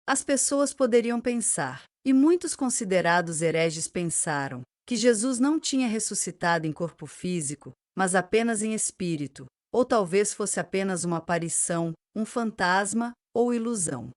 As pessoas poderiam pensar, e muitos considerados hereges pensaram, que Jesus não tinha ressuscitado em corpo físico, mas apenas em espírito, ou talvez fosse apenas uma aparição, um fantasma ou ilusão.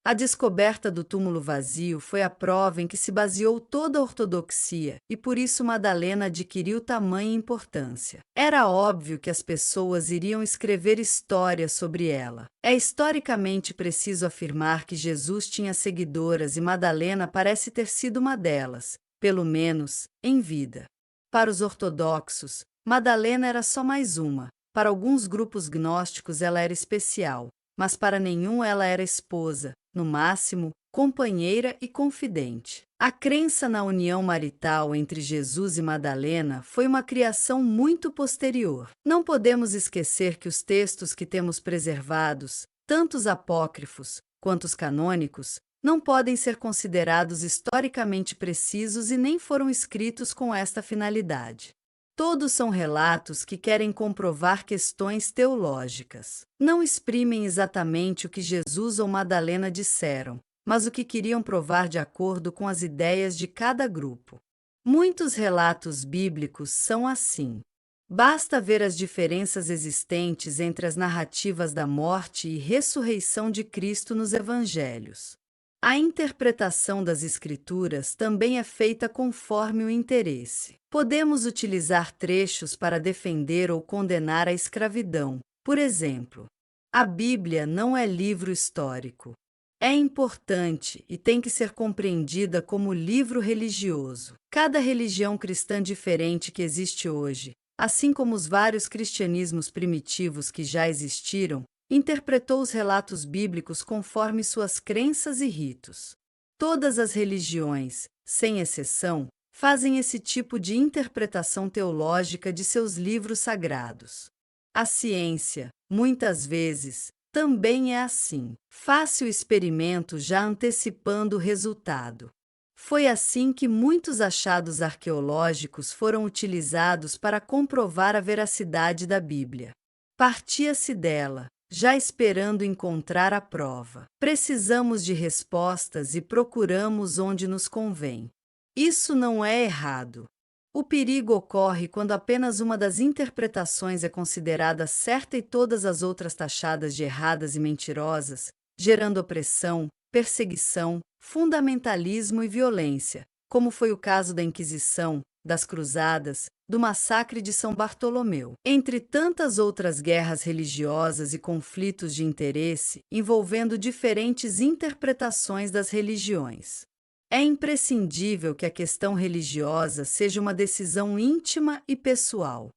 A descoberta do túmulo vazio foi a prova em que se baseou toda a ortodoxia, e por isso Madalena adquiriu tamanha importância. Era óbvio que as pessoas iriam escrever histórias sobre ela. É historicamente preciso afirmar que Jesus tinha seguidoras e Madalena parece ter sido uma delas, pelo menos, em vida. Para os ortodoxos, Madalena era só mais uma. Para alguns grupos gnósticos ela era especial, mas para nenhum ela era esposa, no máximo, companheira e confidente. A crença na união marital entre Jesus e Madalena foi uma criação muito posterior. Não podemos esquecer que os textos que temos preservados, tanto os apócrifos quanto os canônicos, não podem ser considerados historicamente precisos e nem foram escritos com esta finalidade. Todos são relatos que querem comprovar questões teológicas. Não exprimem exatamente o que Jesus ou Madalena disseram, mas o que queriam provar de acordo com as ideias de cada grupo. Muitos relatos bíblicos são assim. Basta ver as diferenças existentes entre as narrativas da morte e ressurreição de Cristo nos evangelhos. A interpretação das Escrituras também é feita conforme o interesse. Podemos utilizar trechos para defender ou condenar a escravidão. Por exemplo, a Bíblia não é livro histórico. É importante e tem que ser compreendida como livro religioso. Cada religião cristã diferente que existe hoje, assim como os vários cristianismos primitivos que já existiram, interpretou os relatos bíblicos conforme suas crenças e ritos. Todas as religiões, sem exceção, fazem esse tipo de interpretação teológica de seus livros sagrados. A ciência, muitas vezes, também é assim. Faça o experimento já antecipando o resultado. Foi assim que muitos achados arqueológicos foram utilizados para comprovar a veracidade da Bíblia. Partia-se dela, já esperando encontrar a prova. Precisamos de respostas e procuramos onde nos convém. Isso não é errado. O perigo ocorre quando apenas uma das interpretações é considerada certa e todas as outras taxadas de erradas e mentirosas, gerando opressão, perseguição, fundamentalismo e violência, como foi o caso da Inquisição, das Cruzadas, do massacre de São Bartolomeu, entre tantas outras guerras religiosas e conflitos de interesse envolvendo diferentes interpretações das religiões. É imprescindível que a questão religiosa seja uma decisão íntima e pessoal.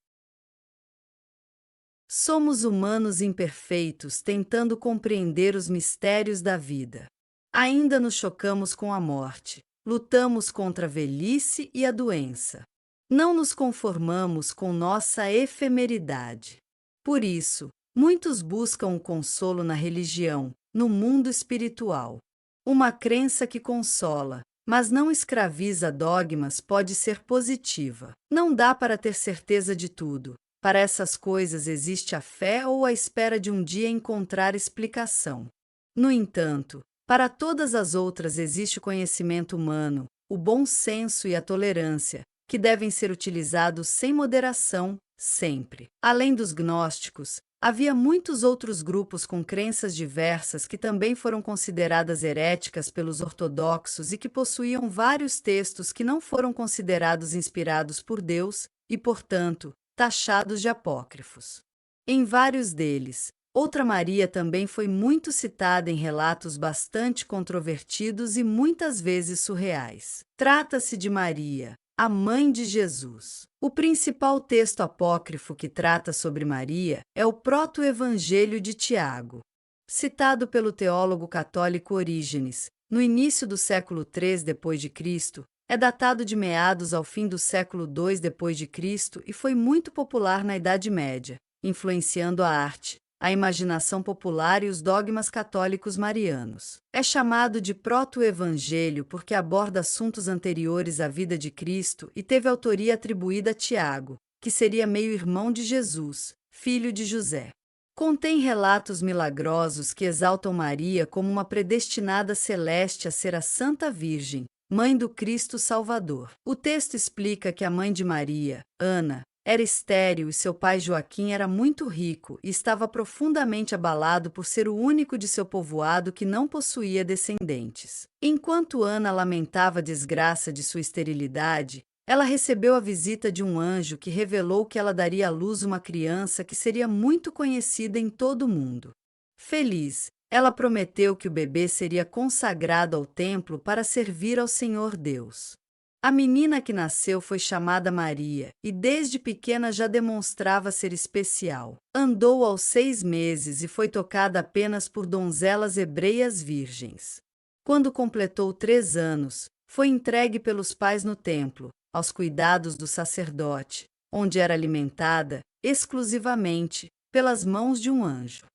Somos humanos imperfeitos tentando compreender os mistérios da vida. Ainda nos chocamos com a morte, lutamos contra a velhice e a doença. Não nos conformamos com nossa efemeridade. Por isso, muitos buscam o consolo na religião, no mundo espiritual. Uma crença que consola, mas não escraviza dogmas pode ser positiva. Não dá para ter certeza de tudo. Para essas coisas existe a fé ou a espera de um dia encontrar explicação. No entanto, para todas as outras existe o conhecimento humano, o bom senso e a tolerância, que devem ser utilizados sem moderação, sempre. Além dos gnósticos, havia muitos outros grupos com crenças diversas que também foram consideradas heréticas pelos ortodoxos e que possuíam vários textos que não foram considerados inspirados por Deus e, portanto, taxados de apócrifos. Em vários deles, outra Maria também foi muito citada em relatos bastante controvertidos e muitas vezes surreais. Trata-se de Maria, a mãe de Jesus. O principal texto apócrifo que trata sobre Maria é o Proto-Evangelho de Tiago. Citado pelo teólogo católico Orígenes, no início do século III d.C., é datado de meados ao fim do século II d.C. e foi muito popular na Idade Média, influenciando a arte, a imaginação popular e os dogmas católicos marianos. É chamado de Proto-Evangelho porque aborda assuntos anteriores à vida de Cristo e teve autoria atribuída a Tiago, que seria meio-irmão de Jesus, filho de José. Contém relatos milagrosos que exaltam Maria como uma predestinada celeste a ser a Santa Virgem, mãe do Cristo Salvador. O texto explica que a mãe de Maria, Ana, era estéril e seu pai Joaquim era muito rico e estava profundamente abalado por ser o único de seu povoado que não possuía descendentes. Enquanto Ana lamentava a desgraça de sua esterilidade, ela recebeu a visita de um anjo que revelou que ela daria à luz uma criança que seria muito conhecida em todo o mundo. Feliz, ela prometeu que o bebê seria consagrado ao templo para servir ao Senhor Deus. A menina que nasceu foi chamada Maria, e desde pequena já demonstrava ser especial. Andou aos 6 meses e foi tocada apenas por donzelas hebreias virgens. Quando completou 3 anos, foi entregue pelos pais no templo, aos cuidados do sacerdote, onde era alimentada, exclusivamente, pelas mãos de um anjo.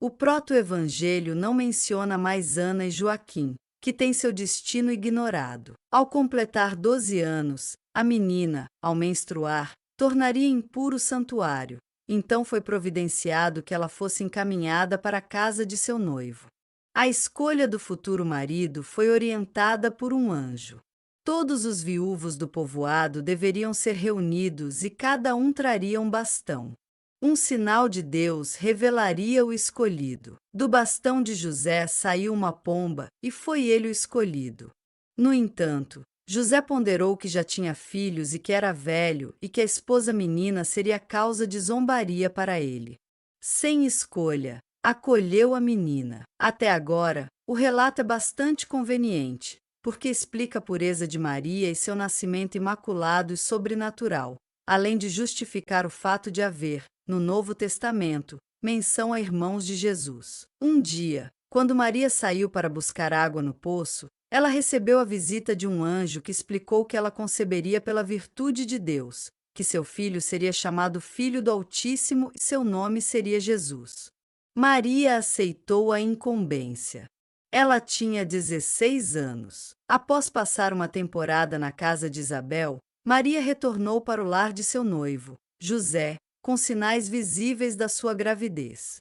O proto-evangelho não menciona mais Ana e Joaquim, que tem seu destino ignorado. Ao completar 12 anos, a menina, ao menstruar, tornaria impuro o santuário. Então foi providenciado que ela fosse encaminhada para a casa de seu noivo. A escolha do futuro marido foi orientada por um anjo. Todos os viúvos do povoado deveriam ser reunidos e cada um traria um bastão. Um sinal de Deus revelaria o escolhido. Do bastão de José saiu uma pomba, e foi ele o escolhido. No entanto, José ponderou que já tinha filhos e que era velho, e que a esposa menina seria causa de zombaria para ele. Sem escolha, acolheu a menina. Até agora, o relato é bastante conveniente, porque explica a pureza de Maria e seu nascimento imaculado e sobrenatural, além de justificar o fato de haver, no Novo Testamento, menção a irmãos de Jesus. Um dia, quando Maria saiu para buscar água no poço, ela recebeu a visita de um anjo que explicou que ela conceberia pela virtude de Deus, que seu filho seria chamado Filho do Altíssimo e seu nome seria Jesus. Maria aceitou a incumbência. Ela tinha 16 anos. Após passar uma temporada na casa de Isabel, Maria retornou para o lar de seu noivo, José, com sinais visíveis da sua gravidez.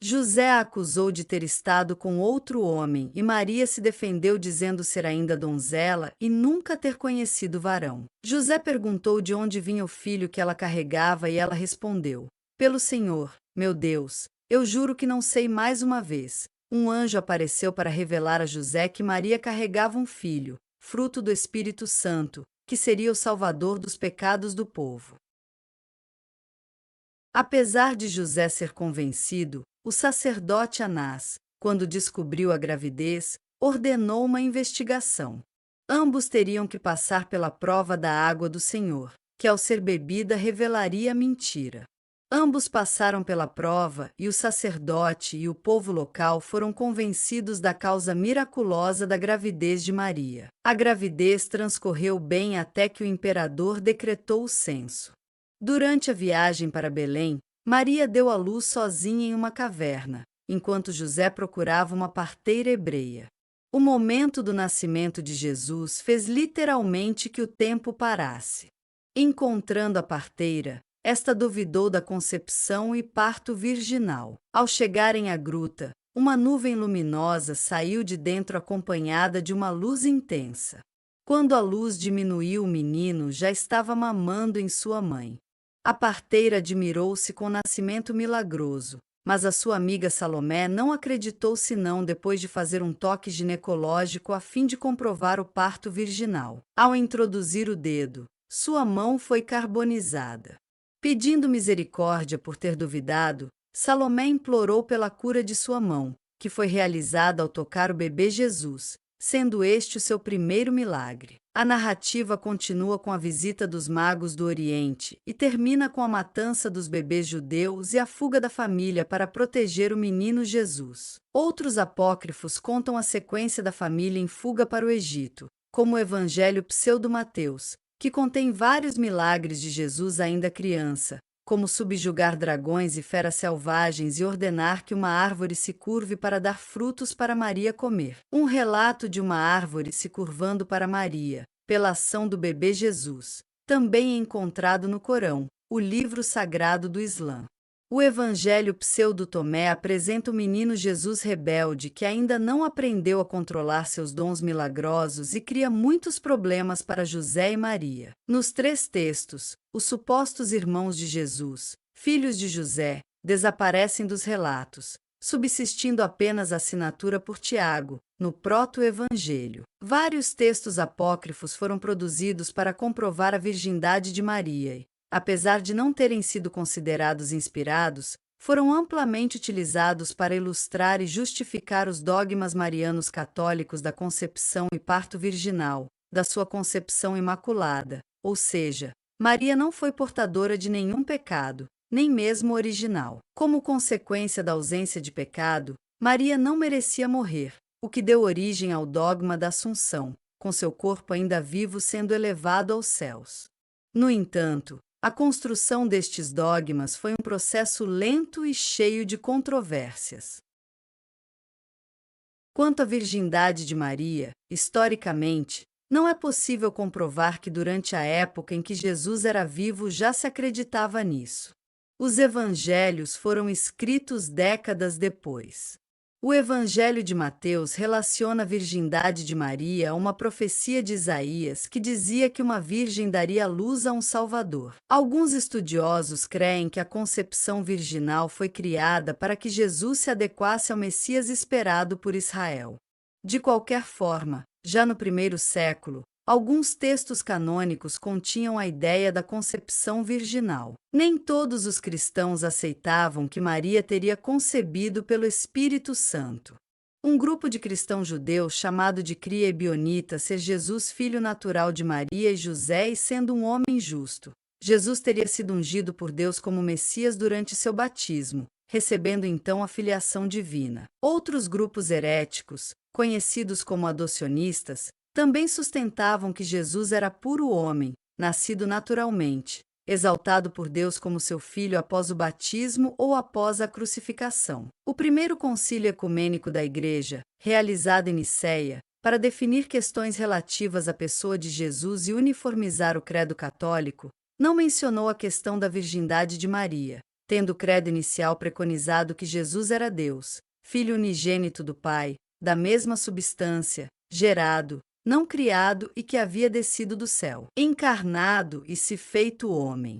José a acusou de ter estado com outro homem e Maria se defendeu dizendo ser ainda donzela e nunca ter conhecido varão. José perguntou de onde vinha o filho que ela carregava e ela respondeu: Pelo Senhor, meu Deus, eu juro que não sei. Mais uma vez, um anjo apareceu para revelar a José que Maria carregava um filho, fruto do Espírito Santo, que seria o salvador dos pecados do povo. Apesar de José ser convencido, o sacerdote Anás, quando descobriu a gravidez, ordenou uma investigação. Ambos teriam que passar pela prova da água do Senhor, que ao ser bebida revelaria a mentira. Ambos passaram pela prova e o sacerdote e o povo local foram convencidos da causa miraculosa da gravidez de Maria. A gravidez transcorreu bem até que o imperador decretou o censo. Durante a viagem para Belém, Maria deu à luz sozinha em uma caverna, enquanto José procurava uma parteira hebreia. O momento do nascimento de Jesus fez literalmente que o tempo parasse. Encontrando a parteira, esta duvidou da concepção e parto virginal. Ao chegarem à gruta, uma nuvem luminosa saiu de dentro acompanhada de uma luz intensa. Quando a luz diminuiu, o menino já estava mamando em sua mãe. A parteira admirou-se com o nascimento milagroso, mas a sua amiga Salomé não acreditou senão depois de fazer um toque ginecológico a fim de comprovar o parto virginal. Ao introduzir o dedo, sua mão foi carbonizada. Pedindo misericórdia por ter duvidado, Salomé implorou pela cura de sua mão, que foi realizada ao tocar o bebê Jesus, sendo este o seu primeiro milagre. A narrativa continua com a visita dos magos do Oriente e termina com a matança dos bebês judeus e a fuga da família para proteger o menino Jesus. Outros apócrifos contam a sequência da família em fuga para o Egito, como o Evangelho Pseudo-Mateus, que contém vários milagres de Jesus ainda criança, como subjugar dragões e feras selvagens e ordenar que uma árvore se curve para dar frutos para Maria comer. Um relato de uma árvore se curvando para Maria, pela ação do bebê Jesus, também é encontrado no Corão, o livro sagrado do Islã. O Evangelho Pseudo-Tomé apresenta o menino Jesus rebelde que ainda não aprendeu a controlar seus dons milagrosos e cria muitos problemas para José e Maria. Nos 3 textos, os supostos irmãos de Jesus, filhos de José, desaparecem dos relatos, subsistindo apenas a assinatura por Tiago, no Proto-Evangelho. Vários textos apócrifos foram produzidos para comprovar a virgindade de Maria e, apesar de não terem sido considerados inspirados, foram amplamente utilizados para ilustrar e justificar os dogmas marianos católicos da concepção e parto virginal, da sua concepção imaculada, ou seja, Maria não foi portadora de nenhum pecado, nem mesmo original. Como consequência da ausência de pecado, Maria não merecia morrer, o que deu origem ao dogma da Assunção, com seu corpo ainda vivo sendo elevado aos céus. No entanto, a construção destes dogmas foi um processo lento e cheio de controvérsias. Quanto à virgindade de Maria, historicamente, não é possível comprovar que durante a época em que Jesus era vivo já se acreditava nisso. Os evangelhos foram escritos décadas depois. O Evangelho de Mateus relaciona a virgindade de Maria a uma profecia de Isaías que dizia que uma virgem daria luz a um Salvador. Alguns estudiosos creem que a concepção virginal foi criada para que Jesus se adequasse ao Messias esperado por Israel. De qualquer forma, já no primeiro século, alguns textos canônicos continham a ideia da concepção virginal. Nem todos os cristãos aceitavam que Maria teria concebido pelo Espírito Santo. Um grupo de cristãos judeus chamado de Cria Ebionita ser Jesus filho natural de Maria e José e sendo um homem justo. Jesus teria sido ungido por Deus como Messias durante seu batismo, recebendo então a filiação divina. Outros grupos heréticos, conhecidos como adocionistas, também sustentavam que Jesus era puro homem, nascido naturalmente, exaltado por Deus como seu filho após o batismo ou após a crucificação. O primeiro concílio ecumênico da Igreja, realizado em Nicéia, para definir questões relativas à pessoa de Jesus e uniformizar o credo católico, não mencionou a questão da virgindade de Maria, tendo o credo inicial preconizado que Jesus era Deus, Filho unigênito do Pai, da mesma substância, gerado, não criado e que havia descido do céu, encarnado e se feito homem.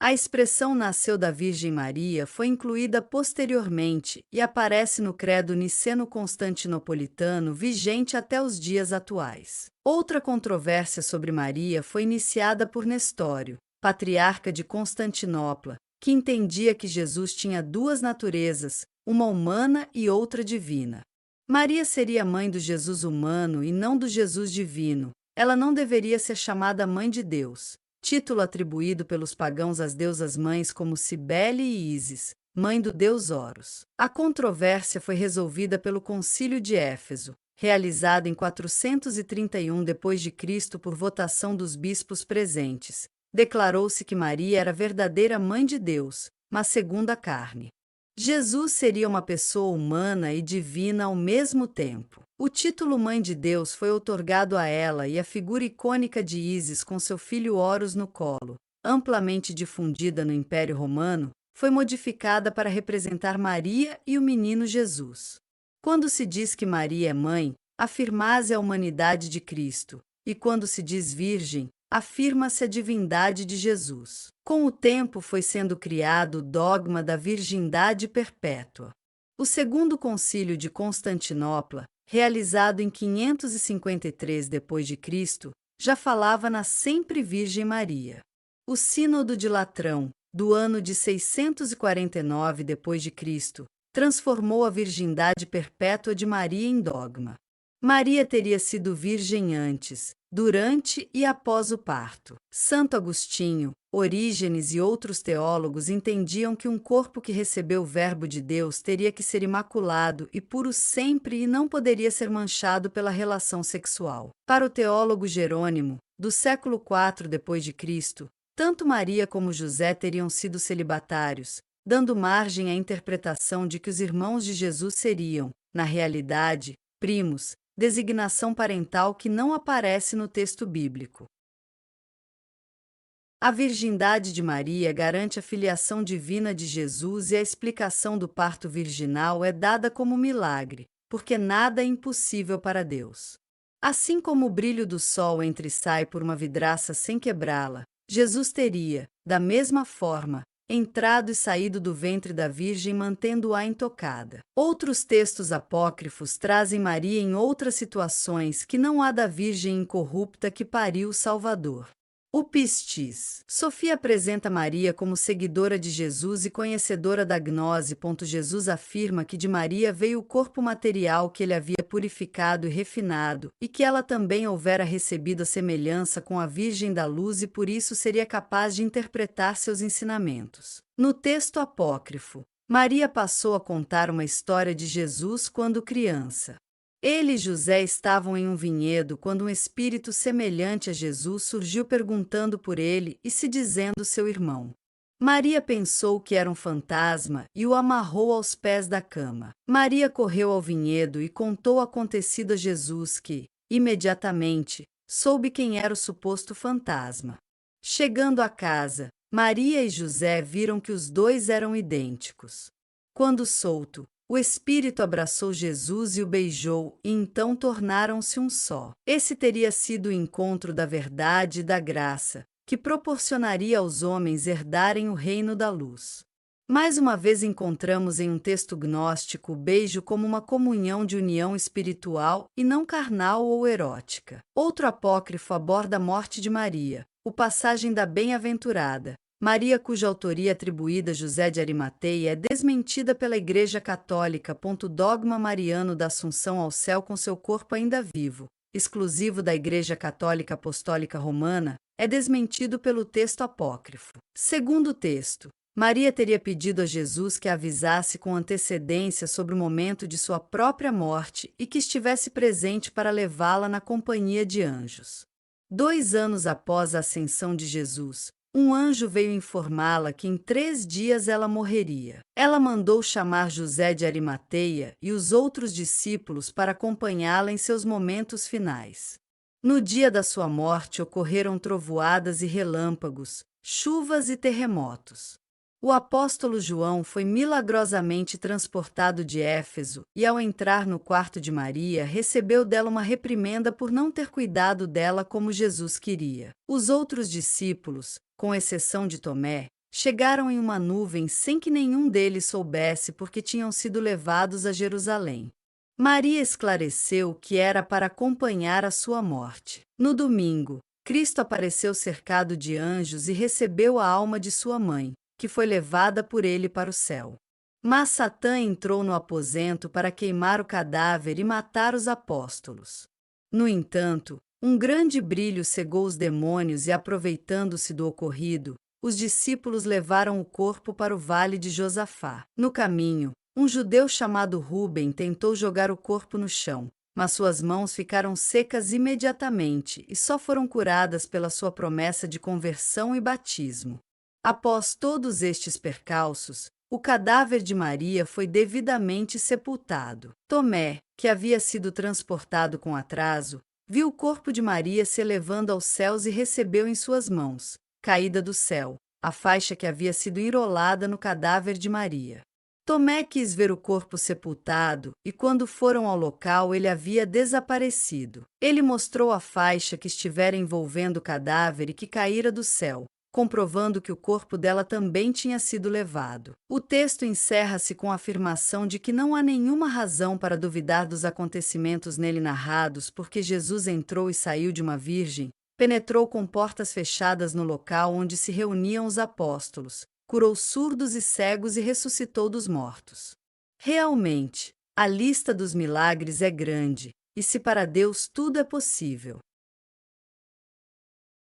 A expressão nasceu da Virgem Maria foi incluída posteriormente e aparece no credo niceno-constantinopolitano vigente até os dias atuais. Outra controvérsia sobre Maria foi iniciada por Nestório, patriarca de Constantinopla, que entendia que Jesus tinha 2 naturezas, uma humana e outra divina. Maria seria mãe do Jesus humano e não do Jesus divino. Ela não deveria ser chamada Mãe de Deus, título atribuído pelos pagãos às deusas mães como Cibele e Ísis, mãe do deus Horus. A controvérsia foi resolvida pelo Concílio de Éfeso, realizado em 431 d.C. por votação dos bispos presentes. Declarou-se que Maria era verdadeira Mãe de Deus, mas segundo a carne. Jesus seria uma pessoa humana e divina ao mesmo tempo. O título Mãe de Deus foi outorgado a ela e a figura icônica de Ísis com seu filho Horus no colo, amplamente difundida no Império Romano, foi modificada para representar Maria e o menino Jesus. Quando se diz que Maria é mãe, afirma-se a humanidade de Cristo, e quando se diz virgem, afirma-se a divindade de Jesus. Com o tempo foi sendo criado o dogma da virgindade perpétua. O Segundo Concílio de Constantinopla, realizado em 553 d.C., já falava na sempre Virgem Maria. O Sínodo de Latrão, do ano de 649 d.C., transformou a virgindade perpétua de Maria em dogma. Maria teria sido virgem antes, durante e após o parto. Santo Agostinho, Orígenes e outros teólogos entendiam que um corpo que recebeu o Verbo de Deus teria que ser imaculado e puro sempre e não poderia ser manchado pela relação sexual. Para o teólogo Jerônimo, do século IV d.C., tanto Maria como José teriam sido celibatários, dando margem à interpretação de que os irmãos de Jesus seriam, na realidade, primos, designação parental que não aparece no texto bíblico. A virgindade de Maria garante a filiação divina de Jesus e a explicação do parto virginal é dada como milagre, porque nada é impossível para Deus. Assim como o brilho do sol entra e sai por uma vidraça sem quebrá-la, Jesus teria, da mesma forma, entrado e saído do ventre da Virgem mantendo-a intocada. Outros textos apócrifos trazem Maria em outras situações que não há da Virgem incorrupta que pariu o Salvador. O Pistis. Sofia apresenta Maria como seguidora de Jesus e conhecedora da gnose. Jesus afirma que de Maria veio o corpo material que ele havia purificado e refinado, e que ela também houvera recebido a semelhança com a Virgem da Luz e por isso seria capaz de interpretar seus ensinamentos. No texto apócrifo, Maria passou a contar uma história de Jesus quando criança. Ele e José estavam em um vinhedo quando um espírito semelhante a Jesus surgiu perguntando por ele e se dizendo seu irmão. Maria pensou que era um fantasma e o amarrou aos pés da cama. Maria correu ao vinhedo e contou o acontecido a Jesus que, imediatamente, soube quem era o suposto fantasma. Chegando à casa, Maria e José viram que os dois eram idênticos. Quando solto, o Espírito abraçou Jesus e o beijou, e então tornaram-se um só. Esse teria sido o encontro da verdade e da graça, que proporcionaria aos homens herdarem o reino da luz. Mais uma vez encontramos em um texto gnóstico o beijo como uma comunhão de união espiritual e não carnal ou erótica. Outro apócrifo aborda a morte de Maria, o passagem da bem-aventurada. Maria, cuja autoria atribuída a José de Arimateia é desmentida pela Igreja Católica. Dogma mariano da Assunção ao céu com seu corpo ainda vivo, exclusivo da Igreja Católica Apostólica Romana, é desmentido pelo texto apócrifo. Segundo o texto, Maria teria pedido a Jesus que a avisasse com antecedência sobre o momento de sua própria morte e que estivesse presente para levá-la na companhia de anjos. 2 anos após a ascensão de Jesus, um anjo veio informá-la que em 3 dias ela morreria. Ela mandou chamar José de Arimateia e os outros discípulos para acompanhá-la em seus momentos finais. No dia da sua morte ocorreram trovoadas e relâmpagos, chuvas e terremotos. O apóstolo João foi milagrosamente transportado de Éfeso e, ao entrar no quarto de Maria, recebeu dela uma reprimenda por não ter cuidado dela como Jesus queria. Os outros discípulos, com exceção de Tomé, chegaram em uma nuvem sem que nenhum deles soubesse porque tinham sido levados a Jerusalém. Maria esclareceu que era para acompanhar a sua morte. No domingo, Cristo apareceu cercado de anjos e recebeu a alma de sua mãe, que foi levada por ele para o céu. Mas Satã entrou no aposento para queimar o cadáver e matar os apóstolos. No entanto, um grande brilho cegou os demônios e, aproveitando-se do ocorrido, os discípulos levaram o corpo para o vale de Josafá. No caminho, um judeu chamado Rubem tentou jogar o corpo no chão, mas suas mãos ficaram secas imediatamente e só foram curadas pela sua promessa de conversão e batismo. Após todos estes percalços, o cadáver de Maria foi devidamente sepultado. Tomé, que havia sido transportado com atraso, viu o corpo de Maria se elevando aos céus e recebeu em suas mãos, caída do céu, a faixa que havia sido enrolada no cadáver de Maria. Tomé quis ver o corpo sepultado e, quando foram ao local, ele havia desaparecido. Ele mostrou a faixa que estivera envolvendo o cadáver e que caíra do céu, comprovando que o corpo dela também tinha sido levado. O texto encerra-se com a afirmação de que não há nenhuma razão para duvidar dos acontecimentos nele narrados, porque Jesus entrou e saiu de uma virgem, penetrou com portas fechadas no local onde se reuniam os apóstolos, curou surdos e cegos e ressuscitou dos mortos. Realmente, a lista dos milagres é grande, e se para Deus tudo é possível.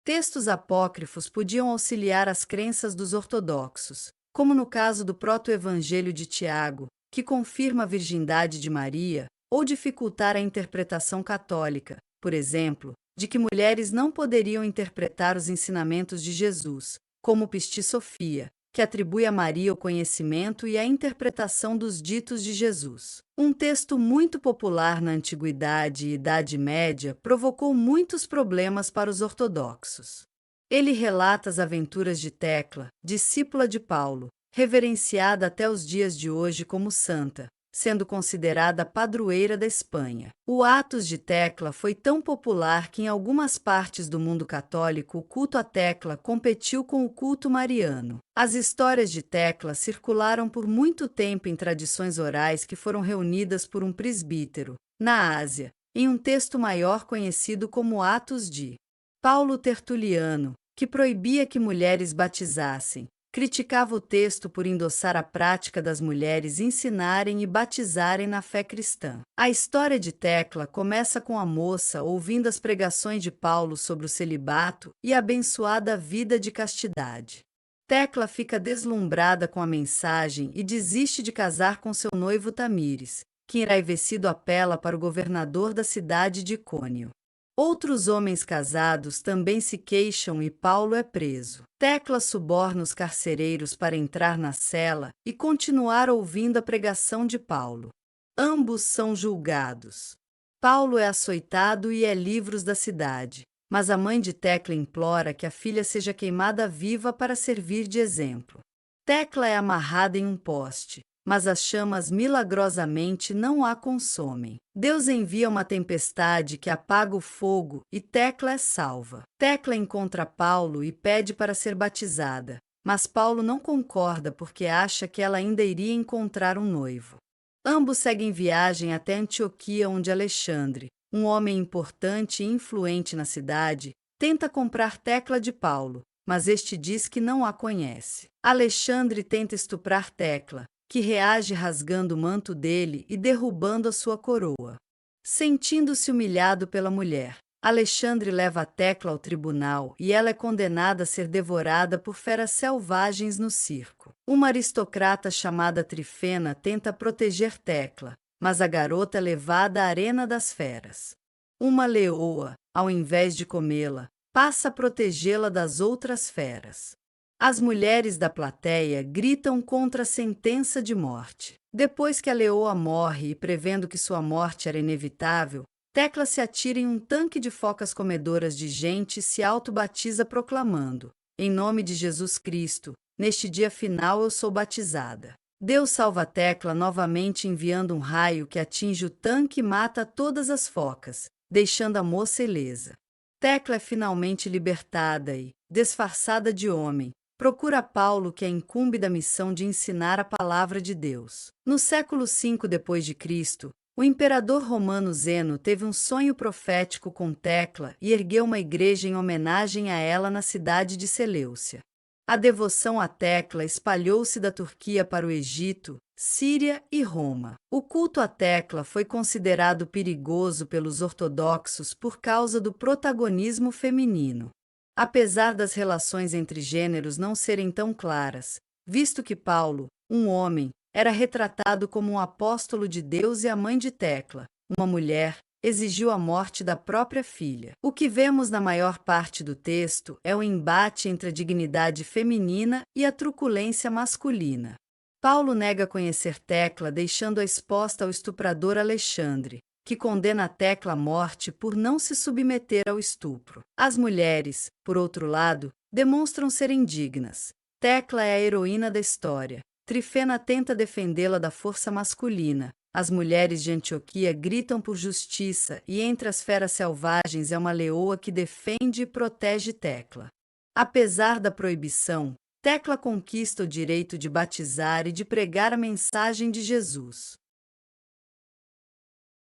Textos apócrifos podiam auxiliar as crenças dos ortodoxos, como no caso do proto-evangelho de Tiago, que confirma a virgindade de Maria, ou dificultar a interpretação católica, por exemplo, de que mulheres não poderiam interpretar os ensinamentos de Jesus, como Pistis Sofia, que atribui a Maria o conhecimento e a interpretação dos ditos de Jesus. Um texto muito popular na Antiguidade e Idade Média provocou muitos problemas para os ortodoxos. Ele relata as aventuras de Tecla, discípula de Paulo, reverenciada até os dias de hoje como santa, sendo considerada padroeira da Espanha. O Atos de Tecla foi tão popular que em algumas partes do mundo católico o culto a Tecla competiu com o culto mariano. As histórias de Tecla circularam por muito tempo em tradições orais que foram reunidas por um presbítero, na Ásia, em um texto maior conhecido como Atos de Paulo Tertuliano, que proibia que mulheres batizassem. Criticava o texto por endossar a prática das mulheres ensinarem e batizarem na fé cristã. A história de Tecla começa com a moça ouvindo as pregações de Paulo sobre o celibato e a abençoada vida de castidade. Tecla fica deslumbrada com a mensagem e desiste de casar com seu noivo Tamires, que enraivecido apela para o governador da cidade de Icônio. Outros homens casados também se queixam e Paulo é preso. Tecla suborna os carcereiros para entrar na cela e continuar ouvindo a pregação de Paulo. Ambos são julgados. Paulo é açoitado e é livre da cidade, mas a mãe de Tecla implora que a filha seja queimada viva para servir de exemplo. Tecla é amarrada em um poste, mas as chamas milagrosamente não a consomem. Deus envia uma tempestade que apaga o fogo e Tecla é salva. Tecla encontra Paulo e pede para ser batizada, mas Paulo não concorda porque acha que ela ainda iria encontrar um noivo. Ambos seguem viagem até Antioquia, onde Alexandre, um homem importante e influente na cidade, tenta comprar Tecla de Paulo, mas este diz que não a conhece. Alexandre tenta estuprar Tecla, que reage rasgando o manto dele e derrubando a sua coroa. Sentindo-se humilhado pela mulher, Alexandre leva a Tecla ao tribunal e ela é condenada a ser devorada por feras selvagens no circo. Uma aristocrata chamada Trifena tenta proteger Tecla, mas a garota é levada à arena das feras. Uma leoa, ao invés de comê-la, passa a protegê-la das outras feras. As mulheres da plateia gritam contra a sentença de morte. Depois que a leoa morre e prevendo que sua morte era inevitável, Tecla se atira em um tanque de focas comedoras de gente e se auto-batiza proclamando: em nome de Jesus Cristo, neste dia final eu sou batizada. Deus salva Tecla novamente enviando um raio que atinge o tanque e mata todas as focas, deixando a moça ilesa. Tecla é finalmente libertada e, disfarçada de homem, procura Paulo, que a incumbe da missão de ensinar a palavra de Deus. No século V d.C., o imperador romano Zeno teve um sonho profético com Tecla e ergueu uma igreja em homenagem a ela na cidade de Seleucia. A devoção a Tecla espalhou-se da Turquia para o Egito, Síria e Roma. O culto a Tecla foi considerado perigoso pelos ortodoxos por causa do protagonismo feminino. Apesar das relações entre gêneros não serem tão claras, visto que Paulo, um homem, era retratado como um apóstolo de Deus e a mãe de Tecla, uma mulher, exigiu a morte da própria filha. O que vemos na maior parte do texto é o embate entre a dignidade feminina e a truculência masculina. Paulo nega conhecer Tecla, deixando-a exposta ao estuprador Alexandre, que condena a Tecla à morte por não se submeter ao estupro. As mulheres, por outro lado, demonstram serem dignas. Tecla é a heroína da história. Trifena tenta defendê-la da força masculina. As mulheres de Antioquia gritam por justiça e entre as feras selvagens é uma leoa que defende e protege Tecla. Apesar da proibição, Tecla conquista o direito de batizar e de pregar a mensagem de Jesus.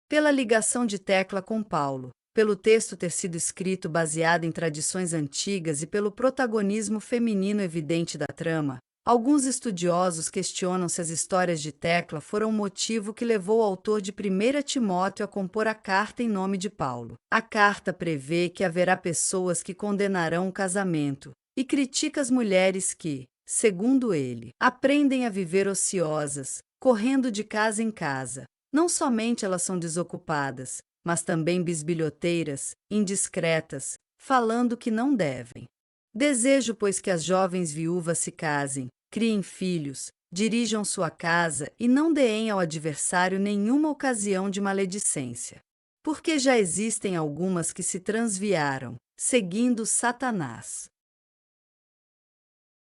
Pela ligação de Tecla com Paulo, pelo texto ter sido escrito baseado em tradições antigas e pelo protagonismo feminino evidente da trama, alguns estudiosos questionam se as histórias de Tecla foram o motivo que levou o autor de 1 Timóteo a compor a carta em nome de Paulo. A carta prevê que haverá pessoas que condenarão o casamento e critica as mulheres que, segundo ele, aprendem a viver ociosas, correndo de casa em casa. Não somente elas são desocupadas, mas também bisbilhoteiras, indiscretas, falando que não devem. Desejo, pois, que as jovens viúvas se casem, criem filhos, dirijam sua casa e não deem ao adversário nenhuma ocasião de maledicência. Porque já existem algumas que se transviaram, seguindo Satanás.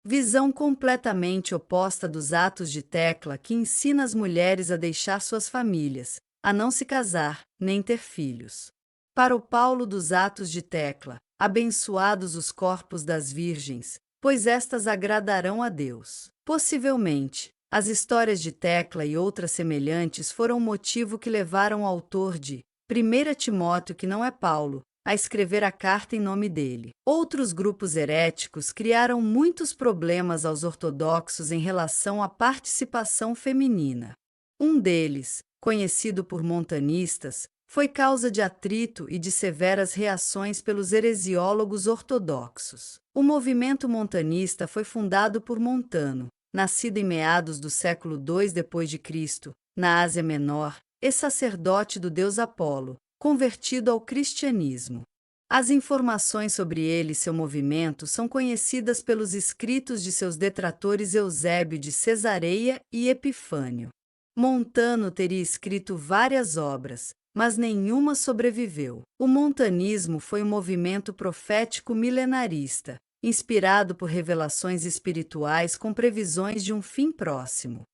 Visão completamente oposta dos Atos de Tecla, que ensina as mulheres a deixar suas famílias, a não se casar, nem ter filhos. Para o Paulo dos Atos de Tecla, abençoados os corpos das virgens, pois estas agradarão a Deus. Possivelmente, as histórias de Tecla e outras semelhantes foram o motivo que levaram o autor de 1 Timóteo, que não é Paulo, a escrever a carta em nome dele. Outros grupos heréticos criaram muitos problemas aos ortodoxos em relação à participação feminina. Um deles, conhecido por montanistas, foi causa de atrito e de severas reações pelos heresiólogos ortodoxos. O movimento montanista foi fundado por Montano, nascido em meados do século II d.C., na Ásia Menor, e sacerdote do deus Apolo, convertido ao cristianismo. As informações sobre ele e seu movimento são conhecidas pelos escritos de seus detratores Eusébio de Cesareia e Epifânio. Montano teria escrito várias obras, mas nenhuma sobreviveu. O montanismo foi um movimento profético milenarista, inspirado por revelações espirituais com previsões de um fim próximo.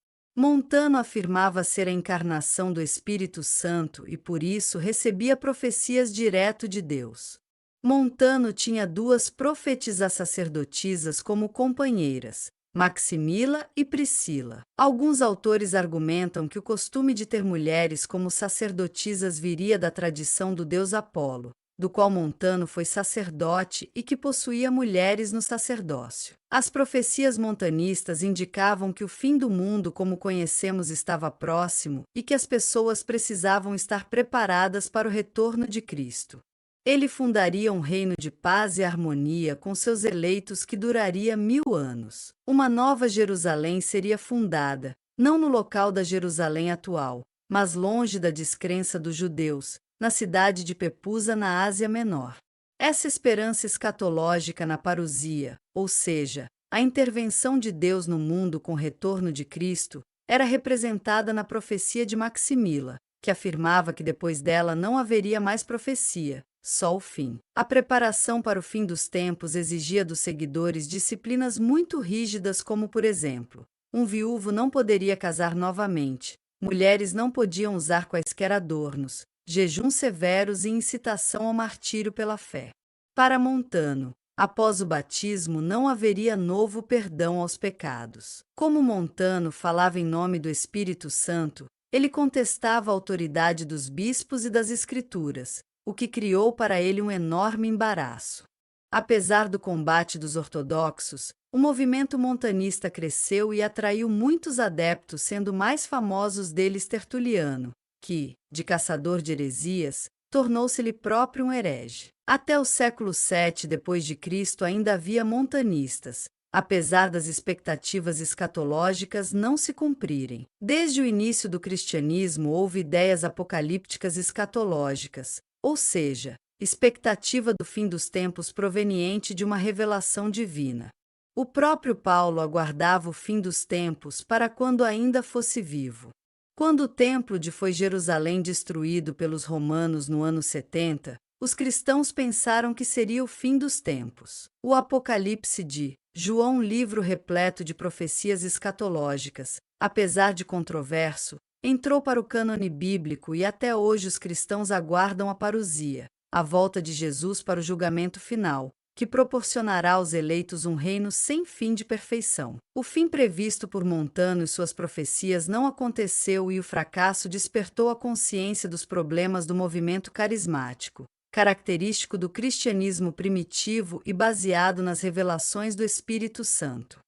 Montano afirmava ser a encarnação do Espírito Santo e por isso recebia profecias direto de Deus. Montano tinha duas profetisas sacerdotisas como companheiras, Maximila e Priscila. Alguns autores argumentam que o costume de ter mulheres como sacerdotisas viria da tradição do deus Apolo, do qual Montano foi sacerdote e que possuía mulheres no sacerdócio. As profecias montanistas indicavam que o fim do mundo como conhecemos estava próximo e que as pessoas precisavam estar preparadas para o retorno de Cristo. Ele fundaria um reino de paz e harmonia com seus eleitos que duraria 1000 anos. Uma nova Jerusalém seria fundada, não no local da Jerusalém atual, mas longe da descrença dos judeus, na cidade de Pepusa, na Ásia Menor. Essa esperança escatológica na parousia, ou seja, a intervenção de Deus no mundo com o retorno de Cristo, era representada na profecia de Maximila, que afirmava que depois dela não haveria mais profecia, só o fim. A preparação para o fim dos tempos exigia dos seguidores disciplinas muito rígidas, como, por exemplo, um viúvo não poderia casar novamente, mulheres não podiam usar quaisquer adornos, jejuns severos e incitação ao martírio pela fé. Para Montano, após o batismo não haveria novo perdão aos pecados. Como Montano falava em nome do Espírito Santo, ele contestava a autoridade dos bispos e das escrituras, o que criou para ele um enorme embaraço. Apesar do combate dos ortodoxos, o movimento montanista cresceu e atraiu muitos adeptos, sendo mais famosos deles Tertuliano, que, de caçador de heresias, tornou-se-lhe próprio um herege. Até o século VII d.C. ainda havia montanistas, apesar das expectativas escatológicas não se cumprirem. Desde o início do cristianismo houve ideias apocalípticas escatológicas, ou seja, expectativa do fim dos tempos proveniente de uma revelação divina. O próprio Paulo aguardava o fim dos tempos para quando ainda fosse vivo. Quando o templo foi Jerusalém destruído pelos romanos no ano 70, os cristãos pensaram que seria o fim dos tempos. O Apocalipse de João, um livro repleto de profecias escatológicas, apesar de controverso, entrou para o cânone bíblico e até hoje os cristãos aguardam a parousia, a volta de Jesus para o julgamento final, que proporcionará aos eleitos um reino sem fim de perfeição. O fim previsto por Montano e suas profecias não aconteceu e o fracasso despertou a consciência dos problemas do movimento carismático, característico do cristianismo primitivo e baseado nas revelações do Espírito Santo.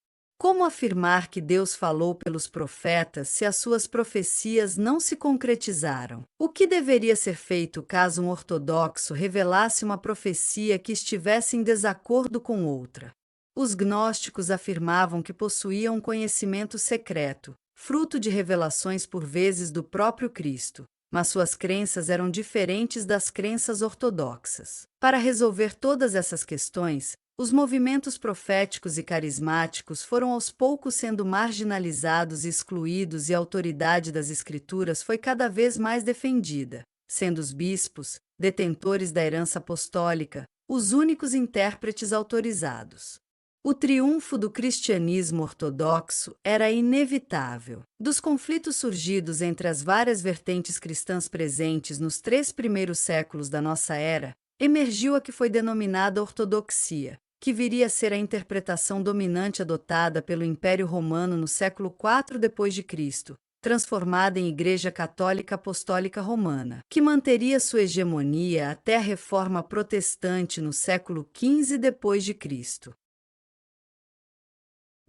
Como afirmar que Deus falou pelos profetas se as suas profecias não se concretizaram? O que deveria ser feito caso um ortodoxo revelasse uma profecia que estivesse em desacordo com outra? Os gnósticos afirmavam que possuíam um conhecimento secreto, fruto de revelações por vezes do próprio Cristo, mas suas crenças eram diferentes das crenças ortodoxas. Para resolver todas essas questões, os movimentos proféticos e carismáticos foram aos poucos sendo marginalizados e excluídos e a autoridade das Escrituras foi cada vez mais defendida, sendo os bispos, detentores da herança apostólica, os únicos intérpretes autorizados. O triunfo do cristianismo ortodoxo era inevitável. Dos conflitos surgidos entre as várias vertentes cristãs presentes nos 3 primeiros séculos da nossa era, emergiu a que foi denominada ortodoxia, que viria a ser a interpretação dominante adotada pelo Império Romano no século IV d.C., transformada em Igreja Católica Apostólica Romana, que manteria sua hegemonia até a Reforma Protestante no século XV d.C.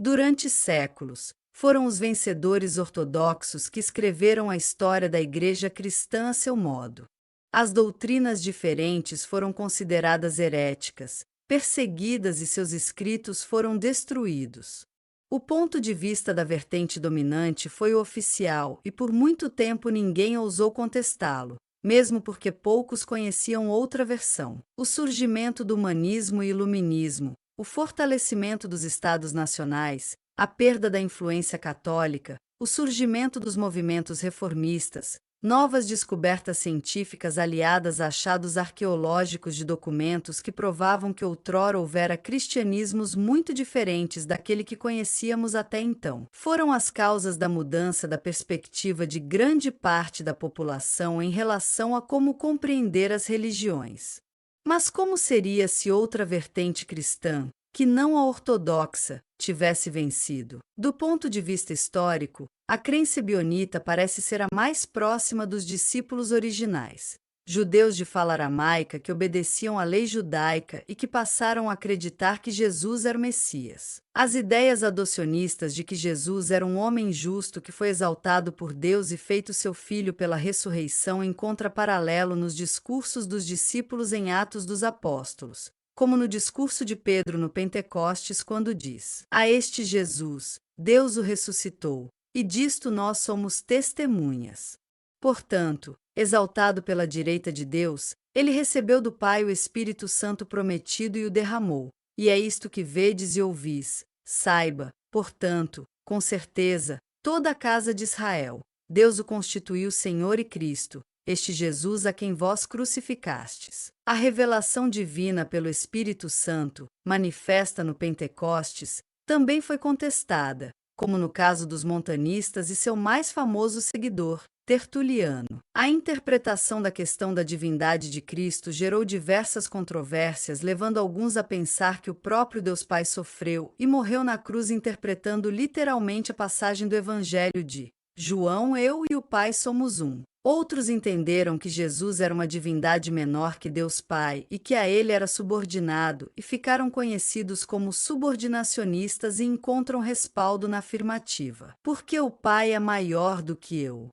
Durante séculos, foram os vencedores ortodoxos que escreveram a história da Igreja cristã a seu modo. As doutrinas diferentes foram consideradas heréticas, perseguidas e seus escritos foram destruídos. O ponto de vista da vertente dominante foi o oficial e por muito tempo ninguém ousou contestá-lo, mesmo porque poucos conheciam outra versão. O surgimento do humanismo e iluminismo, o fortalecimento dos estados nacionais, a perda da influência católica, o surgimento dos movimentos reformistas, novas descobertas científicas aliadas a achados arqueológicos de documentos que provavam que outrora houvera cristianismos muito diferentes daquele que conhecíamos até então, foram as causas da mudança da perspectiva de grande parte da população em relação a como compreender as religiões. Mas como seria se outra vertente cristã, que não a ortodoxa, tivesse vencido? Do ponto de vista histórico, a crença ebionita parece ser a mais próxima dos discípulos originais, judeus de fala aramaica que obedeciam à lei judaica e que passaram a acreditar que Jesus era o Messias. As ideias adocionistas de que Jesus era um homem justo que foi exaltado por Deus e feito seu filho pela ressurreição encontra paralelo nos discursos dos discípulos em Atos dos Apóstolos, como no discurso de Pedro no Pentecostes quando diz: "A este Jesus, Deus o ressuscitou, e disto nós somos testemunhas." Portanto, exaltado pela direita de Deus, ele recebeu do Pai o Espírito Santo prometido e o derramou. E é isto que vedes e ouvis. Saiba, portanto, com certeza, toda a casa de Israel, Deus o constituiu Senhor e Cristo, este Jesus a quem vós crucificastes. A revelação divina pelo Espírito Santo, manifesta no Pentecostes, também foi contestada, como no caso dos montanistas e seu mais famoso seguidor, Tertuliano. A interpretação da questão da divindade de Cristo gerou diversas controvérsias, levando alguns a pensar que o próprio Deus Pai sofreu e morreu na cruz interpretando literalmente a passagem do Evangelho de João: "Eu e o Pai somos um." Outros entenderam que Jesus era uma divindade menor que Deus Pai e que a ele era subordinado e ficaram conhecidos como subordinacionistas e encontram respaldo na afirmativa: "Porque o Pai é maior do que eu."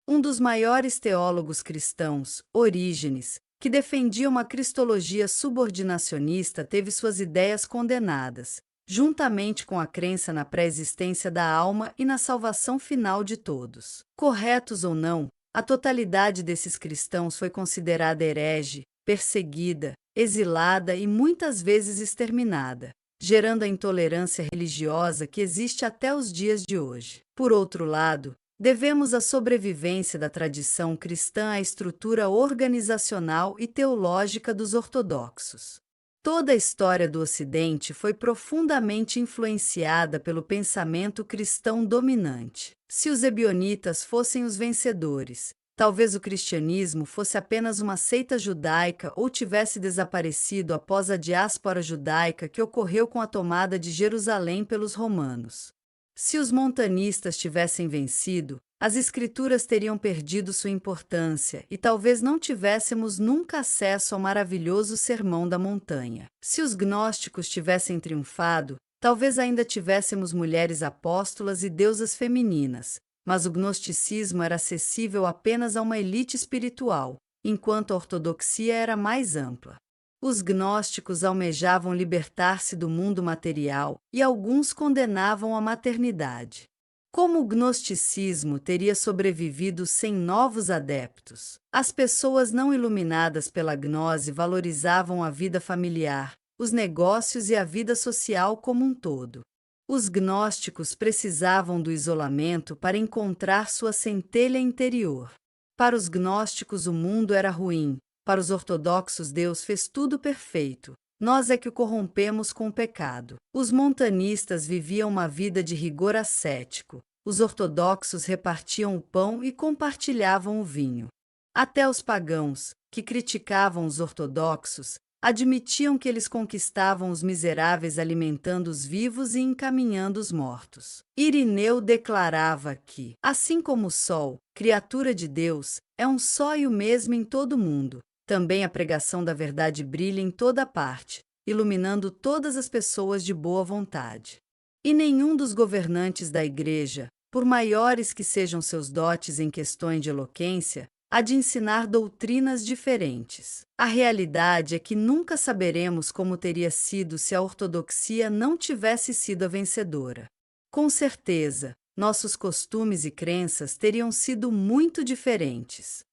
Um dos maiores teólogos cristãos, Orígenes, que defendia uma cristologia subordinacionista, teve suas ideias condenadas, juntamente com a crença na pré-existência da alma e na salvação final de todos. Corretos ou não, a totalidade desses cristãos foi considerada herege, perseguida, exilada e muitas vezes exterminada, gerando a intolerância religiosa que existe até os dias de hoje. Por outro lado, devemos a sobrevivência da tradição cristã à estrutura organizacional e teológica dos ortodoxos. Toda a história do Ocidente foi profundamente influenciada pelo pensamento cristão dominante. Se os ebionitas fossem os vencedores, talvez o cristianismo fosse apenas uma seita judaica ou tivesse desaparecido após a diáspora judaica que ocorreu com a tomada de Jerusalém pelos romanos. Se os montanistas tivessem vencido, as escrituras teriam perdido sua importância e talvez não tivéssemos nunca acesso ao maravilhoso Sermão da Montanha. Se os gnósticos tivessem triunfado, talvez ainda tivéssemos mulheres apóstolas e deusas femininas, mas o gnosticismo era acessível apenas a uma elite espiritual, enquanto a ortodoxia era mais ampla. Os gnósticos almejavam libertar-se do mundo material e alguns condenavam a maternidade. Como o gnosticismo teria sobrevivido sem novos adeptos? As pessoas não iluminadas pela gnose valorizavam a vida familiar, os negócios e a vida social como um todo. Os gnósticos precisavam do isolamento para encontrar sua centelha interior. Para os gnósticos o mundo era ruim. Para os ortodoxos, Deus fez tudo perfeito. nós é que o corrompemos com o pecado. Os montanistas viviam uma vida de rigor ascético. Os ortodoxos repartiam o pão e compartilhavam o vinho. Até os pagãos, que criticavam os ortodoxos, admitiam que eles conquistavam os miseráveis alimentando os vivos e encaminhando os mortos. Irineu declarava que, assim como o sol, criatura de Deus, é um só e o mesmo em todo o mundo, também a pregação da verdade brilha em toda parte, iluminando todas as pessoas de boa vontade. E nenhum dos governantes da Igreja, por maiores que sejam seus dotes em questões de eloquência, há de ensinar doutrinas diferentes. A realidade é que nunca saberemos como teria sido se a ortodoxia não tivesse sido a vencedora. Com certeza, nossos costumes e crenças teriam sido muito diferentes.